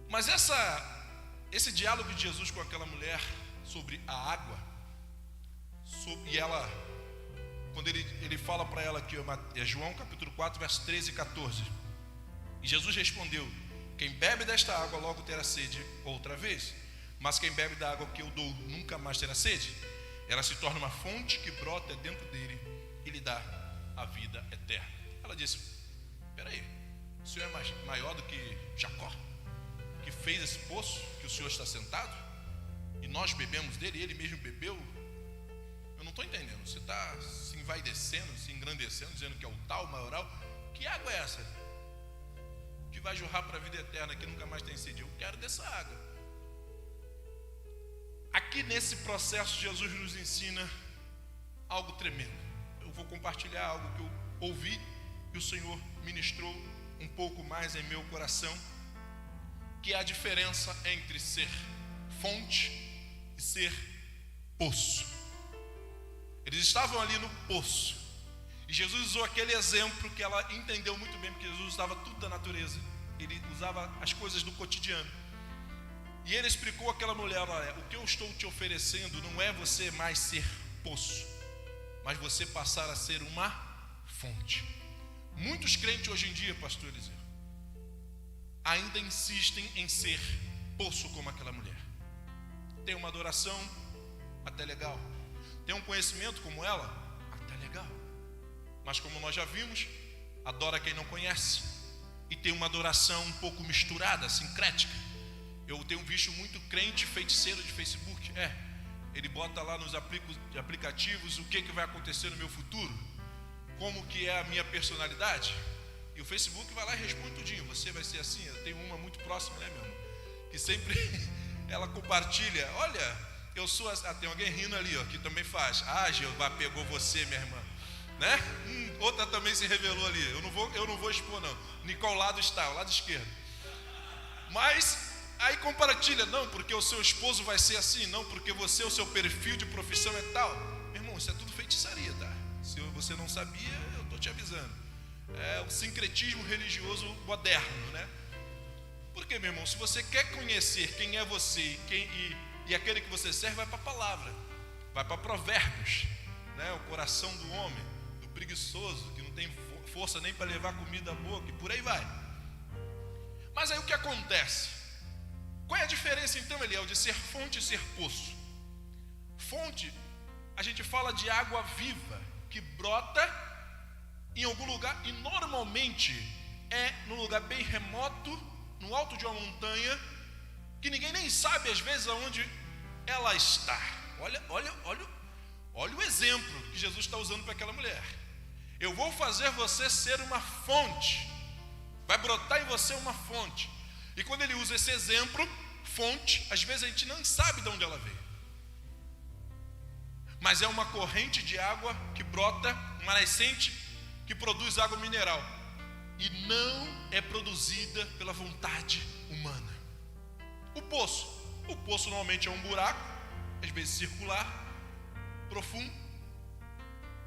Mas esse diálogo de Jesus com aquela mulher sobre a água, e ela, quando ele fala para ela aqui, é João capítulo 4, verso 13 e 14, e Jesus respondeu: quem bebe desta água logo terá sede outra vez, mas quem bebe da água que eu dou nunca mais terá sede. Ela se torna uma fonte que brota dentro dele e lhe dá a vida eterna. Ela disse: peraí, o Senhor é maior do que Jacó, que fez esse poço que o Senhor está sentado, e nós bebemos dele, e ele mesmo bebeu? Eu não estou entendendo. Você está se envaidecendo, se engrandecendo, dizendo que é o tal, maioral. Que água é essa? Que vai jorrar para a vida eterna, que nunca mais tem sede. Eu quero dessa água. Aqui nesse processo, Jesus nos ensina algo tremendo. Eu vou compartilhar algo que eu ouvi e o Senhor ministrou um pouco mais em meu coração, que é a diferença entre ser fonte e ser poço. Eles estavam ali no poço, e Jesus usou aquele exemplo que ela entendeu muito bem, porque Jesus usava tudo da natureza, ele usava as coisas do cotidiano. E ele explicou àquela mulher: olha, o que eu estou te oferecendo não é você mais ser poço, mas você passar a ser uma fonte. Muitos crentes hoje em dia, pastor Eliseu, ainda insistem em ser poço como aquela mulher. Tem uma adoração, até legal. Tem um conhecimento como ela, até legal. Mas como nós já vimos, adora quem não conhece. E tem uma adoração um pouco misturada, sincrética. Eu tenho visto muito crente feiticeiro de Facebook. Ele bota lá nos aplicativos o que vai acontecer no meu futuro, como que é a minha personalidade. E o Facebook vai lá e responde tudinho. Você vai ser assim. Eu tenho uma muito próxima, né, meu irmão? Que sempre ela compartilha: olha, eu sou assim. Tem alguém rindo ali, ó, que também faz. Jeová pegou você, minha irmã, né? Outra também se revelou ali. Eu não vou expor, não. Em qual lado está? O lado esquerdo. Mas aí compartilha: não, porque o seu esposo vai ser assim, não, porque você, o seu perfil de profissão é tal. Meu irmão, isso é tudo feitiçaria, tá? Se você não sabia, eu estou te avisando. É o sincretismo religioso moderno, né? Porque, meu irmão, se você quer conhecer quem é você e aquele que você serve, vai para a palavra, vai para Provérbios, né? O coração do homem, do preguiçoso, que não tem força nem para levar comida à boca, e por aí vai. Mas aí o que acontece? Qual é a diferença então, Eliel, de ser fonte e ser poço? Fonte, a gente fala de água viva, que brota em algum lugar, e normalmente é num lugar bem remoto, no alto de uma montanha, que ninguém nem sabe às vezes aonde ela está. Olha o exemplo que Jesus está usando para aquela mulher. Eu vou fazer você ser uma fonte, vai brotar em você uma fonte. E quando ele usa esse exemplo, fonte, às vezes a gente não sabe de onde ela veio, mas é uma corrente de água que brota, uma nascente que produz água mineral, e não é produzida pela vontade humana. O poço normalmente é um buraco, às vezes circular, profundo,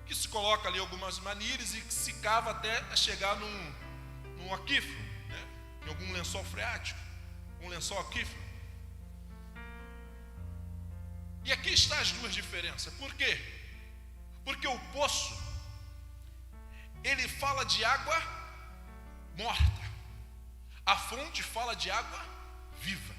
que se coloca ali algumas manilhas e que se cava até chegar num aquífero, né? Em algum lençol freático, um lençol aquífero. E aqui estão as duas diferenças. Por quê? Porque o poço, ele fala de água morta. A fonte fala de água viva.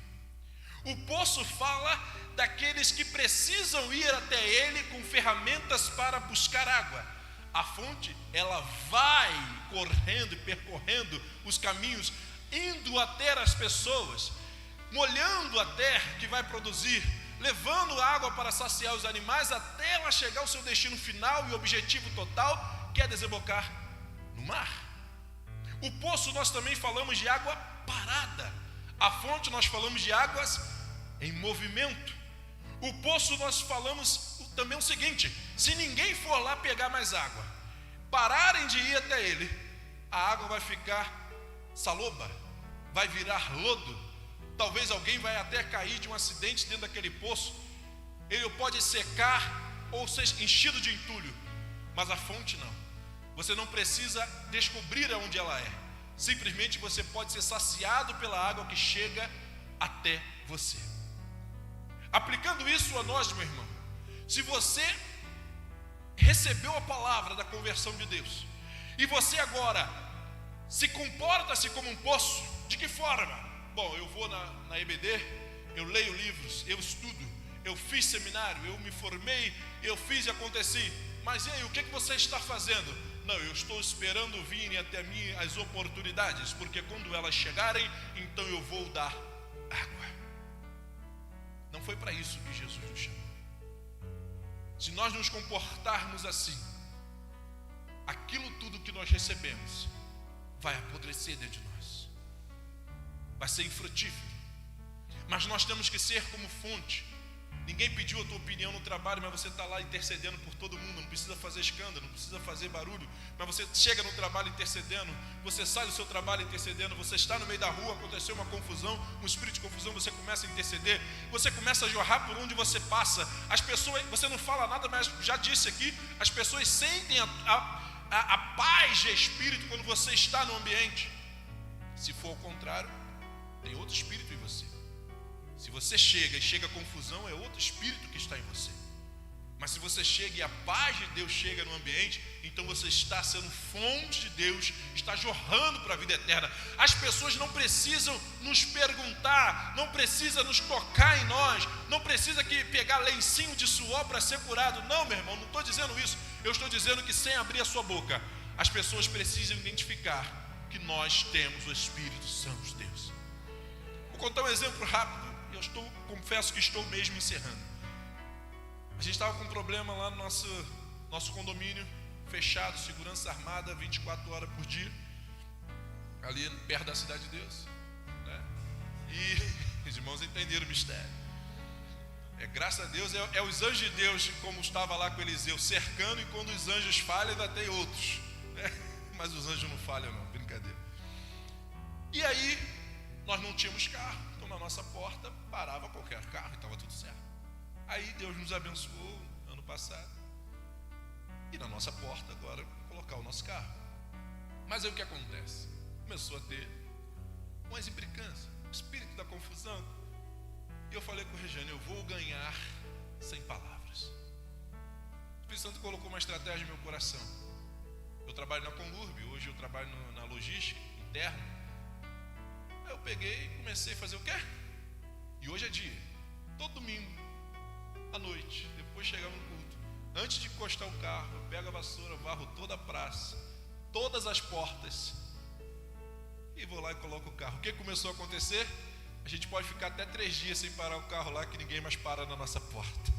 O poço fala daqueles que precisam ir até ele com ferramentas para buscar água. A fonte, ela vai correndo e percorrendo os caminhos, indo até as pessoas, molhando a terra que vai produzir, levando água para saciar os animais, até ela chegar ao seu destino final e objetivo total, que é desembocar no mar. O poço nós também falamos de água parada. A fonte nós falamos de águas em movimento. O poço nós falamos também o seguinte: se ninguém for lá pegar mais água, pararem de ir até ele, a água vai ficar saloba, vai virar lodo. Talvez alguém vai até cair de um acidente dentro daquele poço. Ele pode secar ou ser enchido de entulho, mas a fonte não. Você não precisa descobrir aonde ela é. Simplesmente você pode ser saciado pela água que chega até você. Aplicando isso a nós, meu irmão, se você recebeu a palavra da conversão de Deus e você agora se comporta-se como um poço, de que forma? Bom, eu vou na EBD, eu leio livros, eu estudo, eu fiz seminário, eu me formei, eu fiz e aconteci. Mas e aí, o que você está fazendo? Não, eu estou esperando virem até mim as oportunidades, porque quando elas chegarem, então eu vou dar água. Não foi para isso que Jesus nos chamou. Se nós nos comportarmos assim, aquilo tudo que nós recebemos vai apodrecer dentro de nós, vai ser infrutífero. Mas nós temos que ser como fonte. Ninguém pediu a tua opinião no trabalho, mas você está lá intercedendo por todo mundo. Não precisa fazer escândalo, não precisa fazer barulho, mas você chega no trabalho intercedendo. Você sai do seu trabalho intercedendo. Você está no meio da rua, aconteceu uma confusão, um espírito de confusão, você começa a interceder. Você começa a jorrar por onde você passa. As pessoas, você não fala nada, mas já disse aqui, as pessoas sentem a paz de espírito quando você está no ambiente. Se for ao contrário, tem outro espírito em você. Se você chega e chega a confusão, é outro espírito que está em você. Mas se você chega e a paz de Deus chega no ambiente, então você está sendo fonte de Deus, está jorrando para a vida eterna. As pessoas não precisam nos perguntar, não precisam nos tocar em nós, não precisa que pegar lencinho de suor para ser curado. Não, meu irmão, não estou dizendo isso. Eu estou dizendo que sem abrir a sua boca, as pessoas precisam identificar que nós temos o Espírito Santo de Deus. Vou contar um exemplo rápido. Confesso que estou mesmo encerrando. A gente estava com um problema lá no nosso condomínio, fechado, segurança armada, 24 horas por dia, ali perto da cidade de Deus, né? E os irmãos entenderam o mistério. Graças a Deus, é os anjos de Deus, como estava lá com Eliseu, cercando, e quando os anjos falham, ainda tem outros, né? Mas os anjos não falham não, brincadeira. E aí, nós não tínhamos carro. Na nossa porta parava qualquer carro e estava tudo certo. Aí Deus nos abençoou ano passado, e na nossa porta agora colocar o nosso carro. Mas aí o que acontece? Começou a ter umas implicâncias, o espírito da confusão. E eu falei com o Regiane: eu vou ganhar sem palavras. O Espírito Santo colocou uma estratégia no meu coração. Eu trabalho na Conlurb, hoje eu trabalho na logística interna. Eu peguei e comecei a fazer o quê? E hoje é dia, todo domingo, à noite, depois chegamos no culto, antes de encostar o carro, eu pego a vassoura, varro toda a praça, todas as portas, e vou lá e coloco o carro. O que começou a acontecer? A gente pode ficar até 3 dias sem parar o carro lá, que ninguém mais para na nossa porta.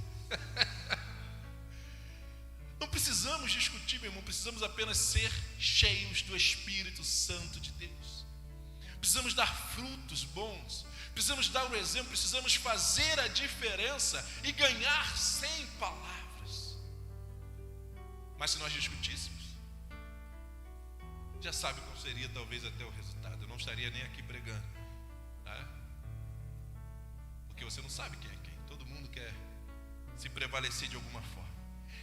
Não precisamos discutir, meu irmão, precisamos apenas ser cheios do Espírito Santo de Deus. Precisamos dar frutos bons, precisamos dar um exemplo, precisamos fazer a diferença e ganhar sem palavras. Mas se nós discutíssemos, já sabe qual seria talvez até o resultado. Eu não estaria nem aqui pregando, né? Porque você não sabe quem é quem. Todo mundo quer se prevalecer de alguma forma.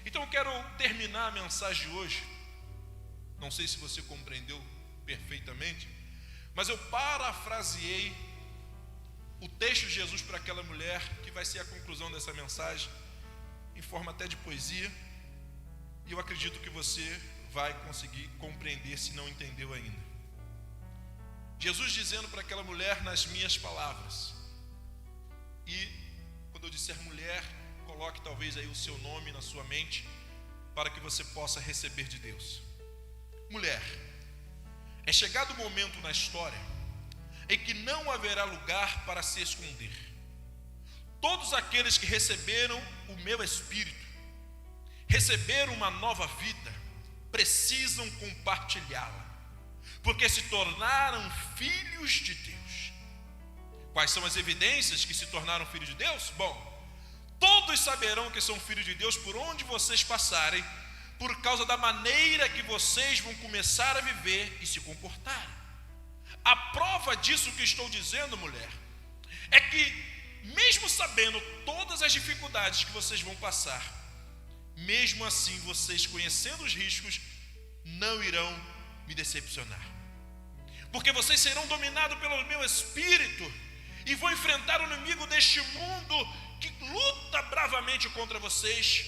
Então eu quero terminar a mensagem de hoje. Não sei se você compreendeu perfeitamente, mas eu parafraseei o texto de Jesus para aquela mulher, que vai ser a conclusão dessa mensagem, em forma até de poesia. E eu acredito que você vai conseguir compreender, se não entendeu ainda. Jesus dizendo para aquela mulher nas minhas palavras. E quando eu disser mulher, coloque talvez aí o seu nome na sua mente, para que você possa receber de Deus. Mulher, é chegado o momento na história em que não haverá lugar para se esconder. Todos aqueles que receberam o meu Espírito, receberam uma nova vida, precisam compartilhá-la. porque se tornaram filhos de Deus. Quais são as evidências que se tornaram filhos de Deus? Bom, todos saberão que são filhos de Deus por onde vocês passarem, por causa da maneira que vocês vão começar a viver e se comportar. A prova disso que estou dizendo, mulher, é que mesmo sabendo todas as dificuldades que vocês vão passar, mesmo assim vocês, conhecendo os riscos, não irão me decepcionar. Porque vocês serão dominados pelo meu espírito e vão enfrentar o inimigo deste mundo que luta bravamente contra vocês,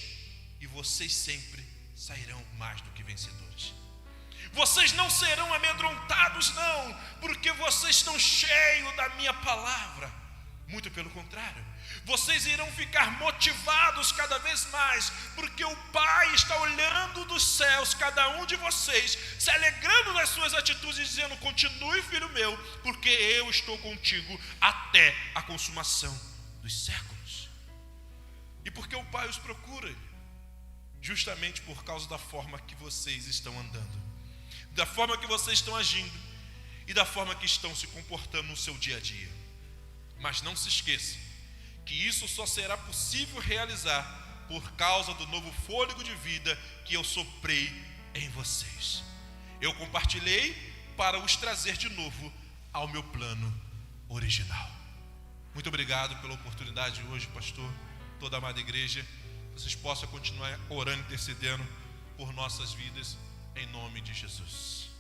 e vocês sempre sairão mais do que vencedores. Vocês não serão amedrontados, não, porque vocês estão cheios da minha palavra. Muito pelo contrário, vocês irão ficar motivados cada vez mais, porque o Pai está olhando dos céus cada um de vocês, se alegrando das suas atitudes e dizendo: continue, filho meu, porque eu estou contigo até a consumação dos séculos. E porque o Pai os procura? Justamente por causa da forma que vocês estão andando, da forma que vocês estão agindo e da forma que estão se comportando no seu dia a dia. Mas não se esqueça que isso só será possível realizar por causa do novo fôlego de vida que eu soprei em vocês. Eu compartilhei para os trazer de novo ao meu plano original. Muito obrigado pela oportunidade hoje, pastor, toda a amada igreja. Vocês possam continuar orando, intercedendo por nossas vidas, em nome de Jesus.